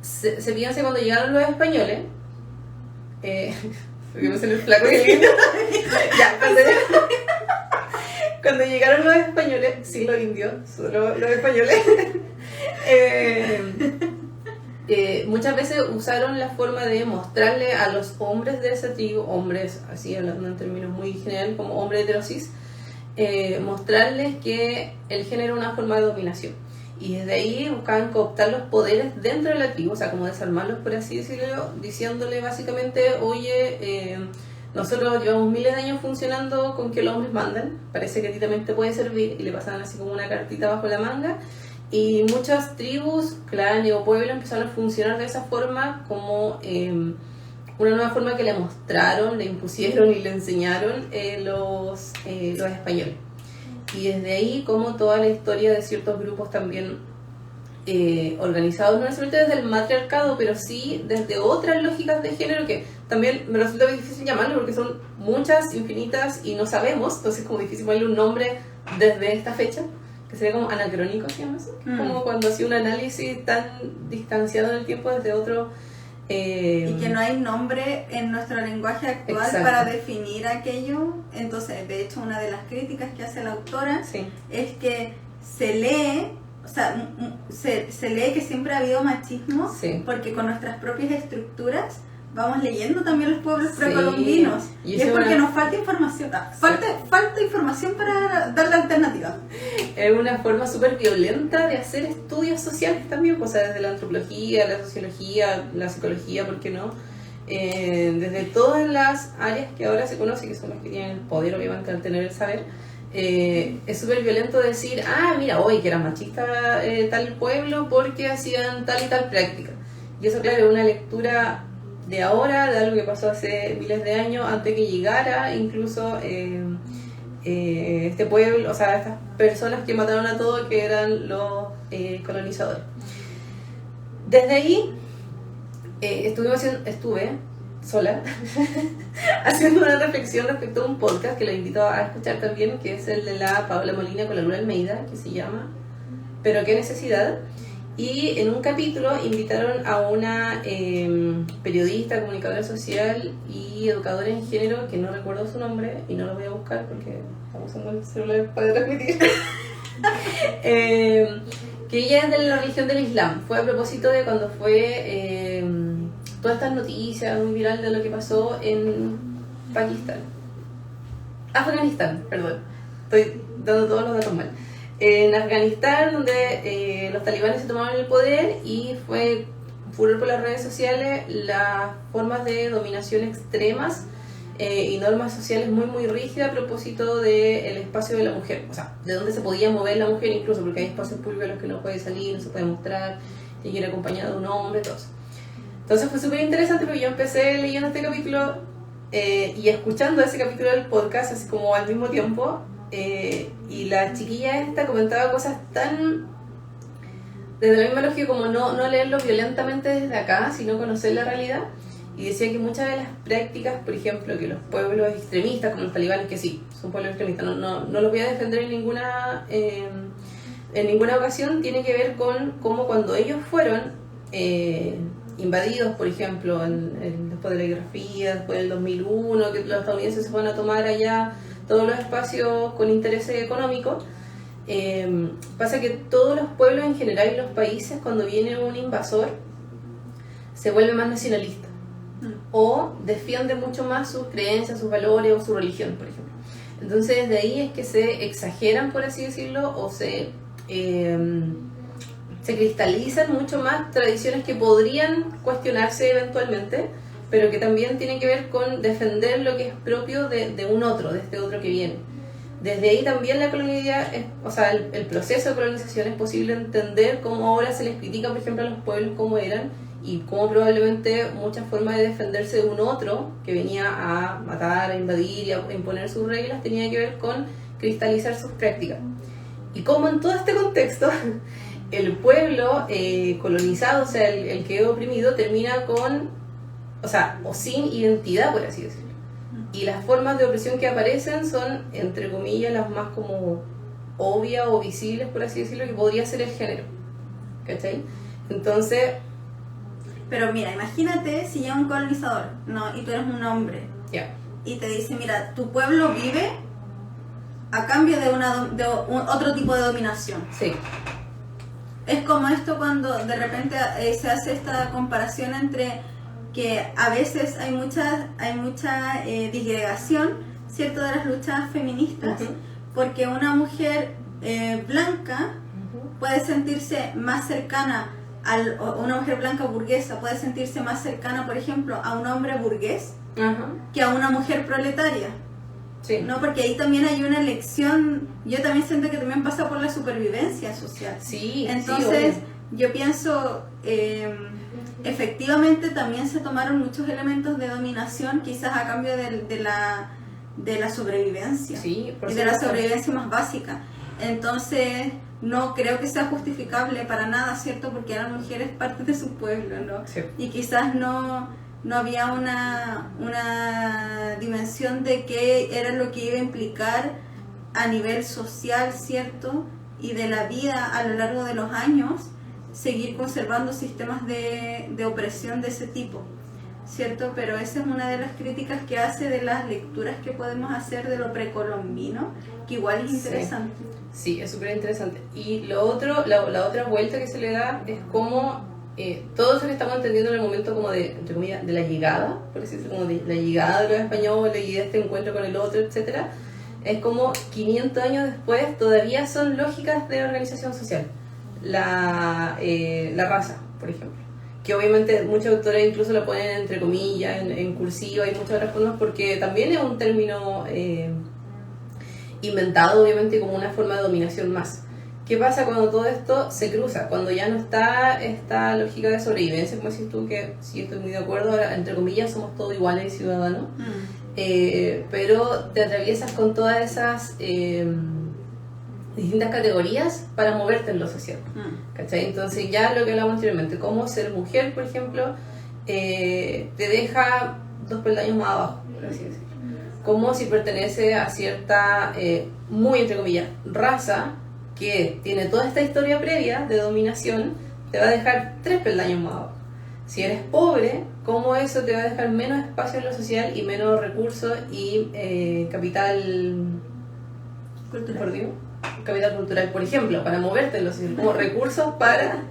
se piensa que cuando llegaron los españoles, porque me salió el flaco y el indio. Ya, cuando llegaron los españoles, sí los indios, solo los españoles, muchas veces usaron la forma de mostrarle a los hombres de esa tribu, hombres, así hablando en términos muy generales, como hombres heterosis, mostrarles que el género era una forma de dominación. Y desde ahí buscaban cooptar los poderes dentro de la tribu, o sea, como desarmarlos, por así decirlo, diciéndole básicamente, oye, nosotros llevamos miles de años funcionando con que los hombres mandan, parece que a ti también te puede servir, y le pasaban así como una cartita bajo la manga. Y muchas tribus, clanes o pueblos empezaron a funcionar de esa forma como una nueva forma que le mostraron, le impusieron y le enseñaron los españoles. Y desde ahí como toda la historia de ciertos grupos también organizados, no necesariamente desde el matriarcado, pero sí desde otras lógicas de género que también me resulta muy difícil llamarlo porque son muchas, infinitas y no sabemos, entonces es como difícil ponerle un nombre desde esta fecha, que sería como anacrónico, ¿se llama eso? Como cuando hacía un análisis tan distanciado en el tiempo desde otro... y que no hay nombre en nuestro lenguaje actual. Exacto. Para definir aquello. Entonces, de hecho, una de las críticas que hace la autora es que se lee, o sea, se lee que siempre ha habido machismo, porque con nuestras propias estructuras vamos leyendo también los pueblos precolombinos. Y es porque nos falta información. Falta información para dar la alternativa. Es una forma súper violenta de hacer estudios sociales también, o sea, desde la antropología, la sociología, la psicología, ¿por qué no? Desde todas las áreas que ahora se conocen, que son las que tienen el poder, obviamente, al tener el saber, es súper violento decir, mira, hoy que era machista tal pueblo porque hacían tal y tal práctica. Y eso, claro, es una lectura de ahora, de algo que pasó hace miles de años, antes que llegara incluso este pueblo, o sea, estas personas que mataron a todos, que eran los colonizadores. Desde ahí estuve sola haciendo una reflexión respecto a un podcast que la invito a escuchar también, que es el de la Paola Molina con la Luna Almeida, que se llama Pero qué necesidad. Y en un capítulo invitaron a una periodista, comunicadora social y educadora en género, que no recuerdo su nombre y no lo voy a buscar porque estamos usando el celular para transmitir, que ella es de la religión del Islam. Fue a propósito de cuando fue todas estas noticias muy viral de lo que pasó en Afganistán, perdón, estoy dando todos los datos mal. En Afganistán, donde los talibanes se tomaron el poder y fue furor por las redes sociales las formas de dominación extremas y normas sociales muy muy rígidas a propósito del espacio de la mujer, o sea, de dónde se podía mover la mujer incluso, porque hay espacios públicos en los que no puede salir, no se puede mostrar, tiene que ir acompañada de un hombre, todo eso. Entonces fue súper interesante porque yo empecé leyendo este capítulo y escuchando ese capítulo del podcast así como al mismo tiempo. Y la chiquilla esta comentaba cosas tan desde la misma lógica como no leerlo violentamente desde acá, sino conocer la realidad, y decía que muchas de las prácticas, por ejemplo, que los pueblos extremistas como los talibanes, que sí, son pueblos extremistas, no los voy a defender en ninguna ocasión, tiene que ver con cómo cuando ellos fueron invadidos, por ejemplo, después de la Guerra Fría, después del 2001, que los estadounidenses se fueron a tomar allá todos los espacios con intereses económicos, pasa que todos los pueblos en general y los países, cuando viene un invasor, se vuelve más nacionalista o defiende mucho más sus creencias, sus valores o su religión, por ejemplo. Entonces de ahí es que se exageran, por así decirlo, o se cristalizan mucho más tradiciones que podrían cuestionarse eventualmente, pero que también tienen que ver con defender lo que es propio de un otro, de este otro que viene. Desde ahí también la colonialidad, o sea, el proceso de colonización, es posible entender cómo ahora se les critica, por ejemplo, a los pueblos cómo eran, y cómo probablemente muchas formas de defenderse de un otro que venía a matar, a invadir y a imponer sus reglas, tenía que ver con cristalizar sus prácticas. Y cómo en todo este contexto el pueblo colonizado, o sea, el que es oprimido, termina con, o sea, o sin identidad, por así decirlo. Y las formas de opresión que aparecen son, entre comillas, las más como obvias o visibles, por así decirlo, que podría ser el género. ¿Cachai? Entonces, Pero mira, imagínate si llega un colonizador, ¿no? Y tú eres un hombre. Ya. Y te dice, mira, tu pueblo vive a cambio de otro tipo de dominación. Sí. Es como esto cuando de repente se hace esta comparación entre que a veces hay mucha disgregación, ¿cierto?, de las luchas feministas, porque una mujer blanca puede sentirse más cercana una mujer blanca burguesa puede sentirse más cercana, por ejemplo, a un hombre burgués que a una mujer proletaria. Sí. ¿No? Porque ahí también hay una elección, yo también siento que también pasa por la supervivencia social. Sí, entonces, sí, yo pienso, efectivamente también se tomaron muchos elementos de dominación, quizás a cambio de la sobrevivencia, sí, y de la sobrevivencia más básica. Entonces, no creo que sea justificable para nada, ¿cierto? Porque eran mujeres parte de su pueblo, ¿no? Sí. Y quizás no había una dimensión de qué era lo que iba a implicar a nivel social, ¿cierto? Y de la vida a lo largo de los años, seguir conservando sistemas de opresión de ese tipo, ¿cierto? Pero esa es una de las críticas que hace de las lecturas que podemos hacer de lo precolombino, que igual es interesante. Sí, es súper interesante. Y lo otro, la otra vuelta que se le da es como todo eso que estamos entendiendo en el momento como de, entre comillas, de la llegada, por decirlo, como de la llegada de los españoles y de este encuentro con el otro, etcétera, es como 500 años después todavía son lógicas de organización social. La raza, por ejemplo, que obviamente muchos autores incluso la ponen entre comillas, en cursiva y muchas otras formas, porque también es un término inventado obviamente como una forma de dominación más. ¿Qué pasa cuando todo esto se cruza? Cuando ya no está esta lógica de sobrevivencia, como decís tú, que sí estoy muy de acuerdo, ahora, entre comillas somos todos iguales y ciudadanos, pero te atraviesas con todas esas distintas categorías para moverte en lo social, ¿cachai? Entonces ya lo que hablamos anteriormente, como ser mujer, por ejemplo, te deja 2 peldaños más abajo, por así decirlo. Como si pertenece a cierta, muy entre comillas, raza, que tiene toda esta historia previa de dominación, te va a dejar 3 peldaños más abajo. Si eres pobre, ¿cómo eso te va a dejar menos espacio en lo social y menos recursos y capital cultural? Capital cultural, por ejemplo, para moverte en lo social, como recursos para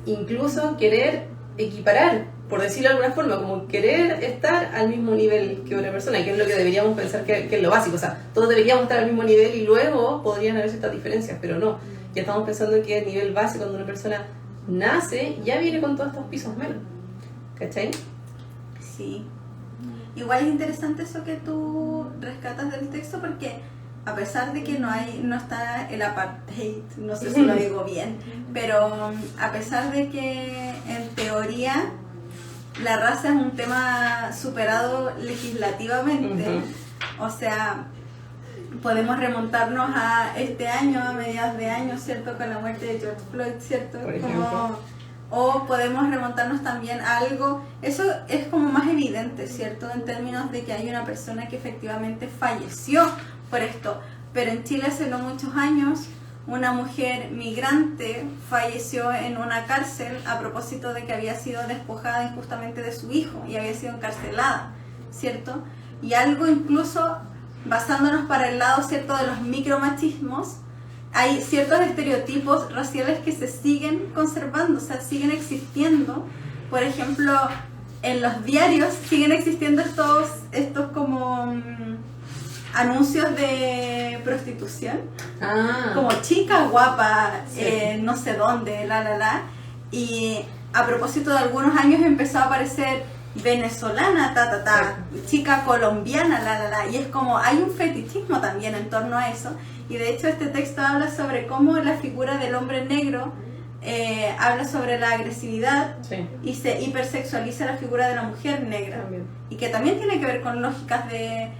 incluso querer equiparar, por decirlo de alguna forma, como querer estar al mismo nivel que otra persona, que es lo que deberíamos pensar que es lo básico. O sea, todos deberíamos estar al mismo nivel y luego podrían haber ciertas diferencias, pero no. Ya estamos pensando que el nivel base, cuando una persona nace, ya viene con todos estos pisos menos. ¿Cachai? Sí. Igual es interesante eso que tú rescatas del texto, porque a pesar de que no está el apartheid, no sé si lo digo bien, pero a pesar de que en teoría la raza es un tema superado legislativamente, o sea, podemos remontarnos a este año, a mediados de año, ¿cierto?, con la muerte de George Floyd, ¿cierto? O podemos remontarnos también a algo, eso es como más evidente, ¿cierto?, en términos de que hay una persona que efectivamente falleció por esto, pero en Chile hace no muchos años una mujer migrante falleció en una cárcel a propósito de que había sido despojada injustamente de su hijo y había sido encarcelada, ¿cierto? Y algo incluso, basándonos para el lado, ¿cierto?, de los micromachismos, hay ciertos estereotipos raciales que se siguen conservando, o sea, siguen existiendo. Por ejemplo, en los diarios siguen existiendo estos como anuncios de prostitución, como chica guapa, sí, no sé dónde, y a propósito de algunos años empezó a aparecer venezolana, chica colombiana, y es como hay un fetichismo también en torno a eso, y de hecho este texto habla sobre cómo la figura del hombre negro habla sobre la agresividad, sí, y se hipersexualiza la figura de la mujer negra, también, y que también tiene que ver con lógicas de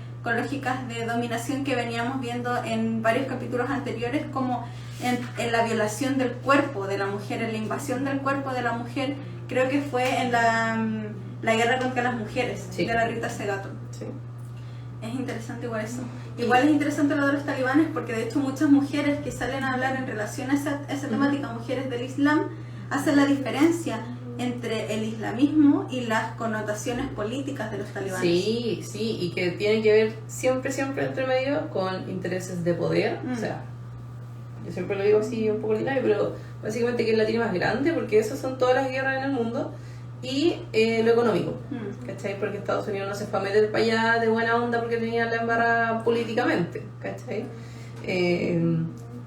dominación que veníamos viendo en varios capítulos anteriores, como en la violación del cuerpo de la mujer, en la invasión del cuerpo de la mujer, creo que fue en la guerra contra las mujeres, sí, de la Rita Segato. Sí. Es interesante igual eso. Igual es interesante lo de los talibanes, porque de hecho muchas mujeres que salen a hablar en relación a esa temática, mujeres del Islam, hacen la diferencia entre el islamismo y las connotaciones políticas de los talibanes. Sí, sí, y que tiene que ver siempre entre medio con intereses de poder. O sea, yo siempre lo digo así un poco ordinario, pero básicamente que es la tiene más grande, porque esas son todas las guerras en el mundo, y lo económico, ¿cachai? Porque Estados Unidos no se fue a meter para allá de buena onda porque tenía la embarrada políticamente, ¿cachai?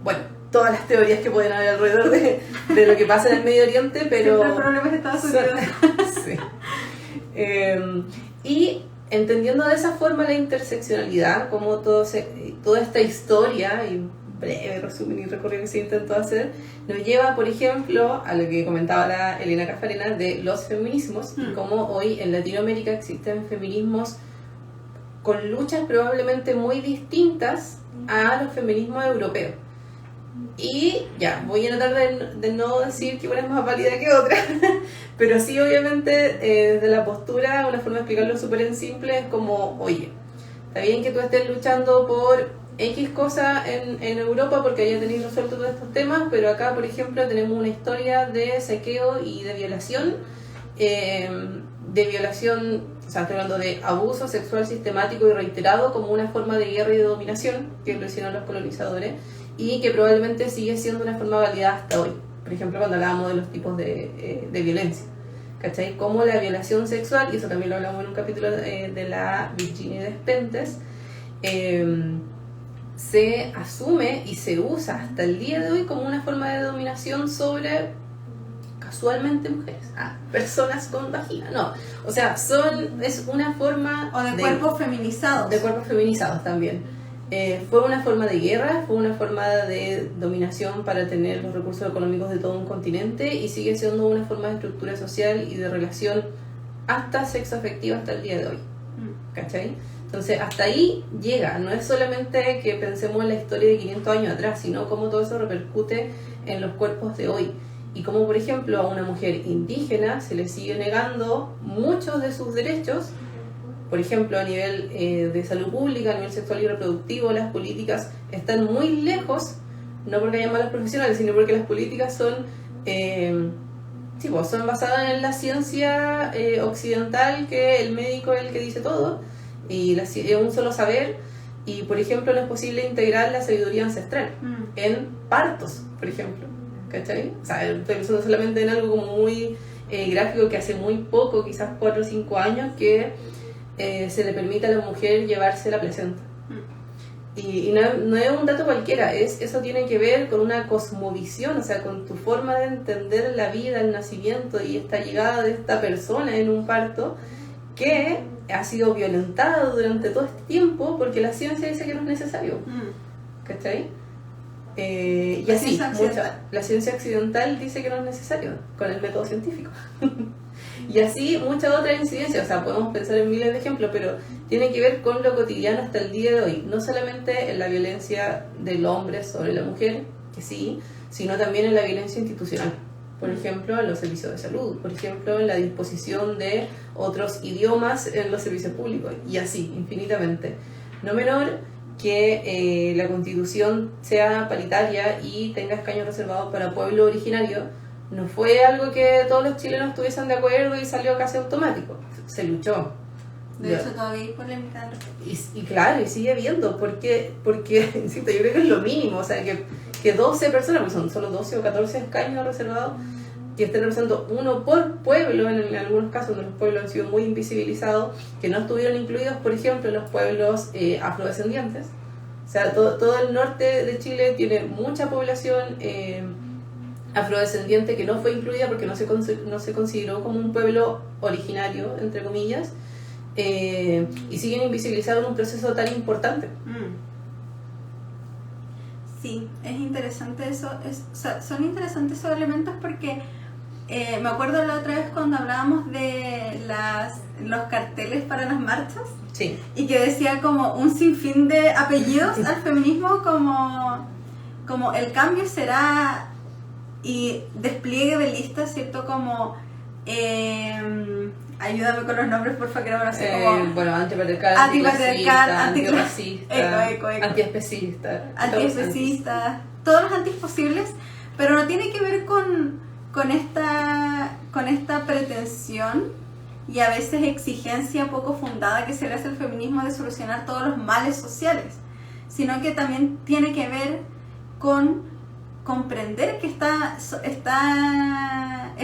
Bueno, todas las teorías que pueden haber alrededor de lo que pasa en el Medio Oriente, pero... Siempre el problema es Estados Unidos. Sí. Y entendiendo de esa forma la interseccionalidad, como toda esta historia y breve resumen y recorrido que se intentó hacer, nos lleva, por ejemplo, a lo que comentaba la Elena Cafarena de los feminismos, y cómo hoy en Latinoamérica existen feminismos con luchas probablemente muy distintas a los feminismos europeos. Y ya, voy a tratar de no decir que una es más válida que otra, pero sí, obviamente, desde la postura, una forma de explicarlo súper en simple es como, oye, está bien que tú estés luchando por X cosa en Europa porque allá tenéis resuelto todos estos temas, pero acá, por ejemplo, tenemos una historia de saqueo y de violación, o sea, estoy hablando de abuso sexual sistemático y reiterado como una forma de guerra y de dominación que lo hicieron los colonizadores, y que probablemente sigue siendo una forma validada hasta hoy. Por ejemplo, cuando hablábamos de los tipos de violencia, ¿cachai? Como la violación sexual, y eso también lo hablamos en un capítulo de la Virginia Despentes, se asume y se usa hasta el día de hoy como una forma de dominación sobre, casualmente, mujeres, personas con vagina, no, o sea, es una forma... O de cuerpos feminizados. De cuerpos feminizados también. Fue una forma de guerra, fue una forma de dominación para tener los recursos económicos de todo un continente, y sigue siendo una forma de estructura social y de relación hasta sexoafectiva hasta el día de hoy, ¿cachai? Entonces hasta ahí llega, no es solamente que pensemos en la historia de 500 años atrás, sino cómo todo eso repercute en los cuerpos de hoy, y cómo, por ejemplo, a una mujer indígena se le sigue negando muchos de sus derechos. Por ejemplo, a nivel de salud pública, a nivel sexual y reproductivo, las políticas están muy lejos, no porque haya malos profesionales, sino porque las políticas son son basadas en la ciencia occidental, que el médico es el que dice todo, y es un solo saber. Y, por ejemplo, no es posible integrar la sabiduría ancestral en partos, por ejemplo, ¿cachai? O sea, estoy pensando solamente en algo como muy gráfico, que hace muy poco, quizás 4 o 5 años, que se le permite a la mujer llevarse la placenta. Y no es un dato cualquiera, eso tiene que ver con una cosmovisión, o sea, con tu forma de entender la vida, el nacimiento y esta llegada de esta persona en un parto, que ha sido violentado durante todo este tiempo porque la ciencia dice que no es necesario. ¿Cachai? Y así, la ciencia occidental dice que no es necesario con el método científico. Y así muchas otras incidencias, o sea, podemos pensar en miles de ejemplos, pero tiene que ver con lo cotidiano hasta el día de hoy, no solamente en la violencia del hombre sobre la mujer, que sí, sino también en la violencia institucional. Por ejemplo, en los servicios de salud, por ejemplo, en la disposición de otros idiomas en los servicios públicos, y así, infinitamente. No menor que la Constitución sea paritaria y tenga escaños reservados para pueblo originario. No fue algo que todos los chilenos estuviesen de acuerdo y salió casi automático. Se luchó. De hecho, todavía hay polémica al respecto. Y claro, y sigue habiendo, porque insisto, yo creo que es lo mínimo, o sea, que 12 personas, pues son solo 12 o 14 escaños reservados, que estén representando uno por pueblo, en algunos casos donde los pueblos han sido muy invisibilizados, que no estuvieron incluidos, por ejemplo, los pueblos afrodescendientes. O sea, todo el norte de Chile tiene mucha población afrodescendiente que no fue incluida porque no se consideró como un pueblo originario, entre comillas, y siguen invisibilizados en un proceso tan importante. Sí, es interesante eso. Son interesantes esos elementos porque me acuerdo la otra vez cuando hablábamos de los carteles para las marchas. Sí. Y que decía como un sinfín de apellidos al feminismo, como el cambio será, y despliegue de listas, ¿cierto? Como ayúdame con los nombres, porfa, que no lo sé. Bueno, antipatriarcal, antirracista, antiespecista, todos los antis posibles, pero no tiene que ver con con esta pretensión y a veces exigencia poco fundada que se le hace al feminismo de solucionar todos los males sociales, sino que también tiene que ver con comprender que es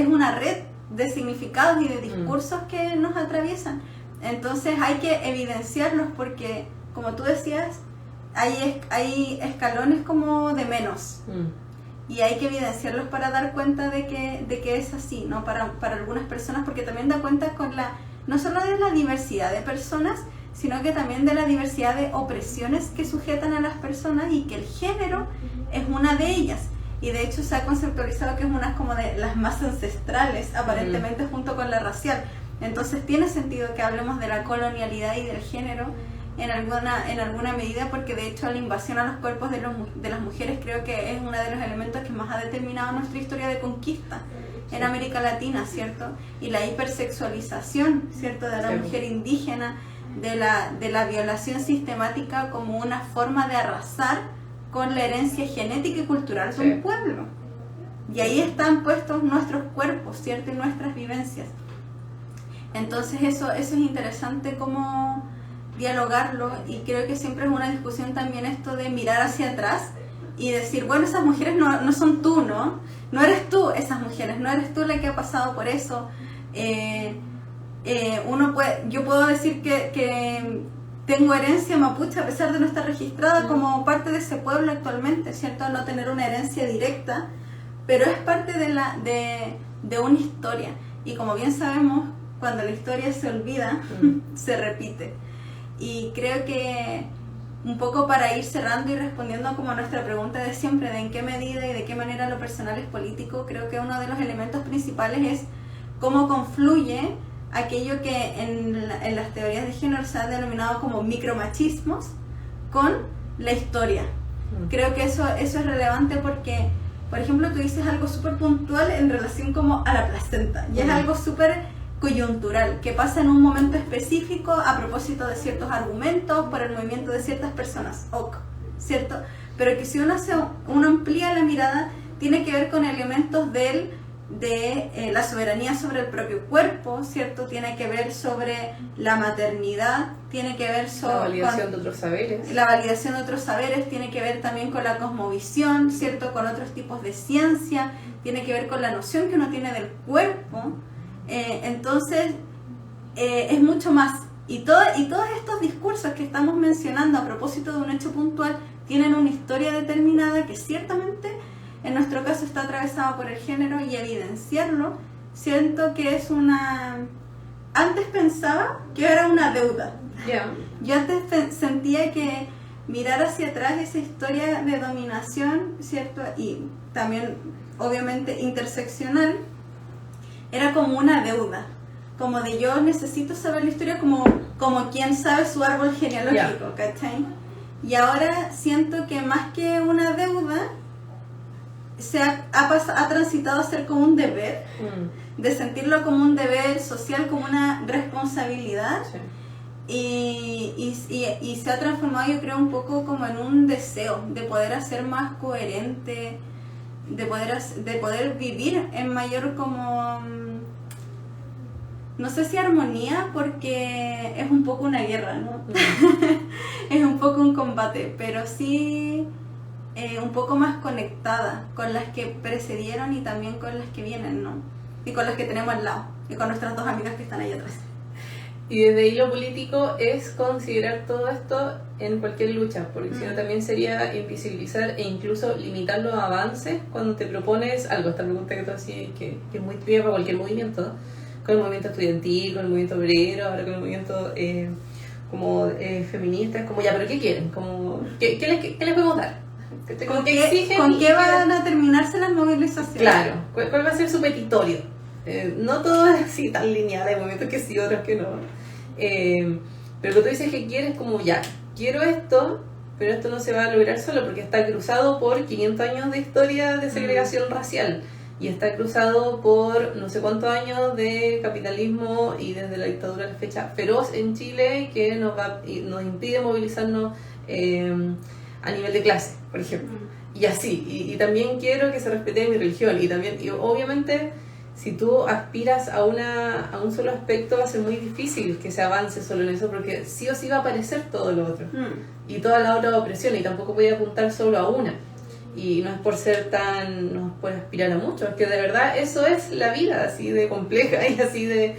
una red de significados y de discursos que nos atraviesan. Entonces hay que evidenciarlos porque, como tú decías, hay escalones como de menos. Y hay que evidenciarlos para dar cuenta de que es así, ¿no? Para algunas personas, porque también da cuenta no solo de la diversidad de personas, sino que también de la diversidad de opresiones que sujetan a las personas y que el género es una de ellas. Y de hecho se ha conceptualizado que es una como de las más ancestrales, aparentemente, junto con la racial. Entonces tiene sentido que hablemos de la colonialidad y del género en alguna medida, porque de hecho la invasión a los cuerpos de las mujeres creo que es uno de los elementos que más ha determinado nuestra historia de conquista en América Latina, ¿cierto? Y la hipersexualización, ¿cierto?, de la mujer indígena, de la violación sistemática como una forma de arrasar con la herencia genética y cultural de un pueblo. Y ahí están puestos nuestros cuerpos, ¿cierto?, y nuestras vivencias. Entonces eso es interesante como dialogarlo, y creo que siempre es una discusión también esto de mirar hacia atrás y decir, bueno, esas mujeres no son tú, ¿no? No eres tú esas mujeres, no eres tú la que ha pasado por eso. Yo puedo decir que tengo herencia mapuche a pesar de no estar registrada como parte de ese pueblo actualmente, ¿cierto? No tener una herencia directa, pero es parte de una historia. Y como bien sabemos, cuando la historia se olvida, se repite. Y creo que un poco para ir cerrando y respondiendo como a nuestra pregunta de siempre, de en qué medida y de qué manera lo personal es político, creo que uno de los elementos principales es cómo confluye aquello que en las teorías de género se ha denominado como micromachismos con la historia. Creo que eso es relevante porque, por ejemplo, tú dices algo súper puntual en relación como a la placenta, y es algo súper coyuntural, que pasa en un momento específico a propósito de ciertos argumentos por el movimiento de ciertas personas, ¿cierto? Pero que si uno amplía la mirada, tiene que ver con elementos de la soberanía sobre el propio cuerpo, ¿cierto? Tiene que ver sobre la maternidad, tiene que ver sobre la validación de otros saberes. La validación de otros saberes tiene que ver también con la cosmovisión, ¿cierto? Con otros tipos de ciencia, tiene que ver con la noción que uno tiene del cuerpo. Entonces, es mucho más. Y todos estos discursos que estamos mencionando a propósito de un hecho puntual tienen una historia determinada que ciertamente en nuestro caso está atravesado por el género, y evidenciarlo siento que es antes pensaba que era una deuda. Yo antes sentía que mirar hacia atrás esa historia de dominación, ¿cierto?, y también obviamente interseccional, era como una deuda, como de yo necesito saber la historia como quien sabe su árbol genealógico, ¿cachai? Y ahora siento que más que una deuda, ha transitado a ser como un deber, de sentirlo como un deber social, como una responsabilidad, y se ha transformado, yo creo, un poco como en un deseo de poder hacer más coherente, de poder vivir en mayor como, no sé si armonía, porque es un poco una guerra, ¿no? Es un poco un combate, pero sí un poco más conectada con las que precedieron y también con las que vienen, ¿no? Y con las que tenemos al lado, y con nuestras dos amigas que están ahí atrás. Y desde ahí lo político es considerar todo esto en cualquier lucha, porque si no también sería invisibilizar e incluso limitar los avances cuando te propones algo. Esta pregunta que tú hacías, que es muy crítica para cualquier movimiento, con el movimiento estudiantil, con el movimiento obrero, ahora con el movimiento feminista, es como ya, pero ¿qué quieren? Como, ¿qué les podemos dar? ¿Con qué van a terminarse las movilizaciones? Claro, ¿cuál va a ser su petitorio? No todo es así tan lineal, hay momentos que sí, otros que no. Pero lo que tú dices que quieres, como ya, quiero esto, pero esto no se va a lograr solo porque está cruzado por 500 años de historia de segregación racial, y está cruzado por no sé cuántos años de capitalismo y desde la dictadura a la fecha feroz en Chile que nos impide movilizarnos a nivel de clase, por ejemplo. y así, y también quiero que se respete mi religión, y también, y obviamente, si tú aspiras a un solo aspecto, va a ser muy difícil que se avance solo en eso, porque sí o sí va a aparecer todo lo otro, y toda la otra opresión, y tampoco voy a apuntar solo a una, y no es por ser no es por aspirar a mucho, es que de verdad eso es la vida, así de compleja, y así de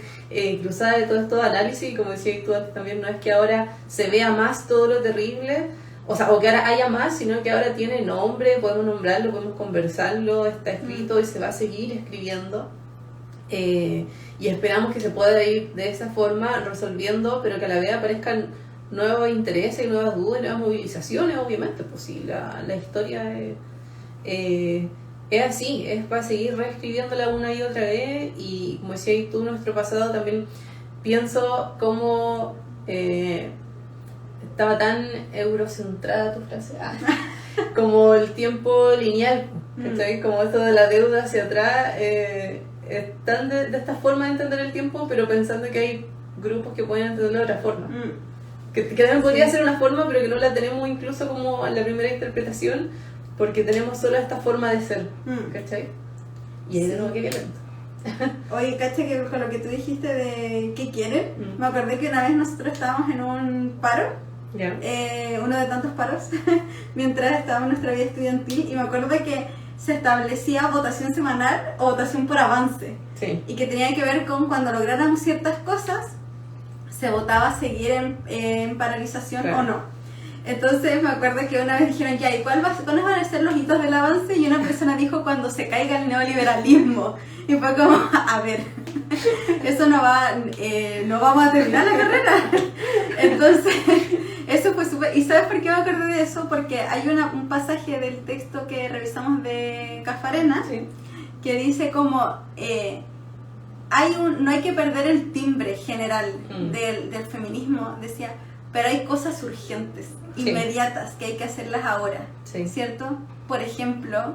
cruzada de todo esto de análisis, y como decías tú antes también, no es que ahora se vea más todo lo terrible, o sea, o que ahora haya más, sino que ahora tiene nombre, podemos nombrarlo, podemos conversarlo, está escrito y se va a seguir escribiendo. Y esperamos que se pueda ir de esa forma resolviendo, pero que a la vez aparezcan nuevos intereses y nuevas dudas y nuevas movilizaciones, obviamente. Pues sí, la historia es así, es para seguir reescribiéndola una y otra vez. Y como decías tú, nuestro pasado también pienso cómo estaba tan eurocentrada tu frase, como el tiempo lineal, ¿cachai? Como esto de la deuda hacia atrás. Están de esta forma de entender el tiempo, pero pensando que hay grupos que pueden entenderlo de otra forma. Que también podría ser una forma, pero que no la tenemos incluso como en la primera interpretación, porque tenemos solo esta forma de ser, ¿cachai? Y ahí de nuevo, ¿qué violento? Oye, ¿cachai? Que con lo que tú dijiste de qué quieren, me acordé que una vez nosotros estábamos en un paro, uno de tantos paros, mientras estábamos en nuestra vida estudiantil, y me acuerdo que se establecía votación semanal o votación por avance, y que tenía que ver con cuando lográramos ciertas cosas, se votaba seguir en paralización o no. Entonces me acuerdo que una vez dijeron, ya, ¿y cuáles van a ser los hitos del avance? Y una persona dijo, cuando se caiga el neoliberalismo. Y fue como, a ver, eso no vamos a terminar la carrera. Entonces, eso fue súper... ¿Y sabes por qué me acordé de eso? Porque hay un pasaje del texto que revisamos de Caffarena, que dice como, no hay que perder el timbre general del feminismo, decía, pero hay cosas urgentes, inmediatas, que hay que hacerlas ahora, ¿cierto? Por ejemplo,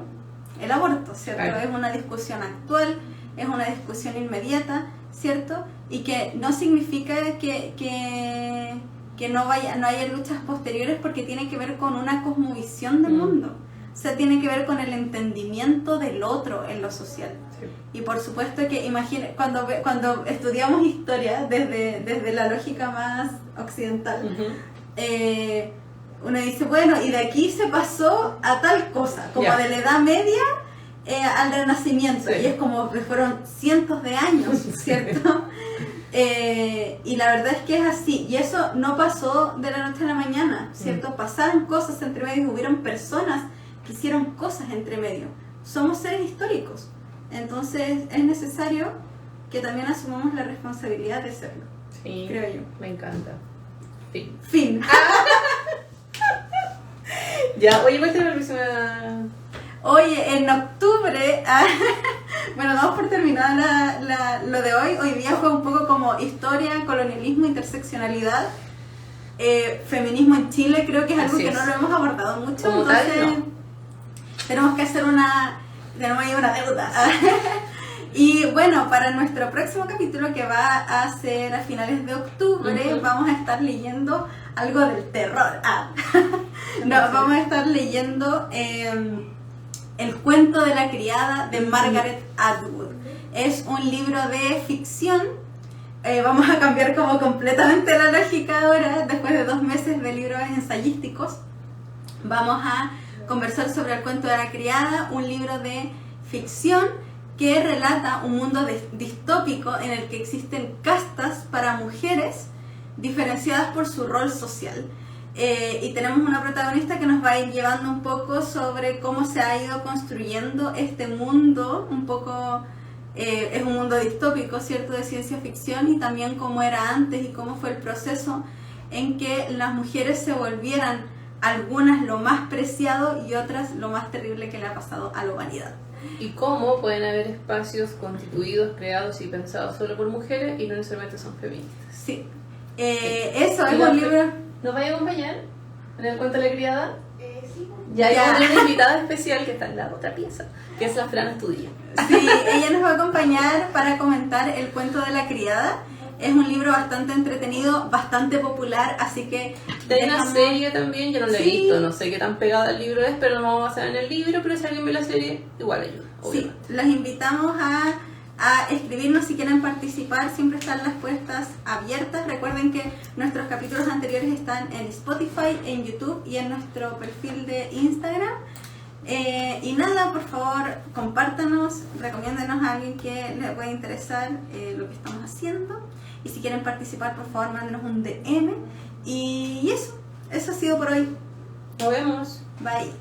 el aborto, ¿cierto? Es una discusión actual, es una discusión inmediata, ¿cierto? Y que no significa que no haya luchas posteriores, porque tiene que ver con una cosmovisión del mundo. O sea, tiene que ver con el entendimiento del otro en lo social. Y por supuesto que cuando estudiamos historia desde la lógica más occidental, uno dice, bueno, y de aquí se pasó a tal cosa, como de la Edad Media al Renacimiento, y es como que fueron cientos de años, ¿cierto? Y la verdad es que es así, y eso no pasó de la noche a la mañana, ¿cierto? Pasaron cosas entre medio, hubieron personas que hicieron cosas entre medio. Somos seres históricos, entonces es necesario que también asumamos la responsabilidad de serlo, creo yo. Me encanta. Fin. Ya, oye, ¿cuál es la próxima? Oye, en octubre, bueno, damos por terminada lo de hoy. Hoy día fue un poco como historia, colonialismo, interseccionalidad, feminismo en Chile. Creo que es algo que no lo hemos abordado mucho, como entonces tal, no. Tenemos que hacer tenemos ahí una deuda. Y bueno, para nuestro próximo capítulo, que va a ser a finales de octubre, vamos a estar leyendo algo del terror. Vamos a estar leyendo El cuento de la criada, de Margaret Atwood. Es un libro de ficción. Vamos a cambiar como completamente la lógica ahora, después de 2 meses de libros ensayísticos. Vamos a conversar sobre El cuento de la criada, un libro de ficción que relata un mundo distópico en el que existen castas para mujeres diferenciadas por su rol social. Y tenemos una protagonista que nos va a ir llevando un poco sobre cómo se ha ido construyendo este mundo, un poco es un mundo distópico, ¿cierto?, de ciencia ficción, y también cómo era antes y cómo fue el proceso en que las mujeres se volvieran, algunas lo más preciado y otras lo más terrible que le ha pasado a la humanidad. Y cómo pueden haber espacios constituidos, creados y pensados solo por mujeres y no necesariamente son feministas. Sí, eso es un libro... ¿Nos vaya a acompañar en El cuento de la criada? Sí. Ya hay una invitada especial que está en la otra pieza, que es la Fran Estudillo. Sí, ella nos va a acompañar para comentar El cuento de la criada. Es un libro bastante entretenido, bastante popular, así que... Hay una serie también, yo no la he Sí. visto, no sé qué tan pegada al libro es, pero no vamos a basar en el libro, pero si alguien ve la serie, igual ayuda, Sí, obviamente. los invitamos a escribirnos si quieren participar, siempre están las puertas abiertas. Recuerden que nuestros capítulos anteriores están en Spotify, en YouTube y en nuestro perfil de Instagram. Y nada, por favor, compártanos, recomiéndenos a alguien que le pueda interesar lo que estamos haciendo. Y si quieren participar, por favor, mándenos un DM. Y eso ha sido por hoy. Nos vemos. Bye.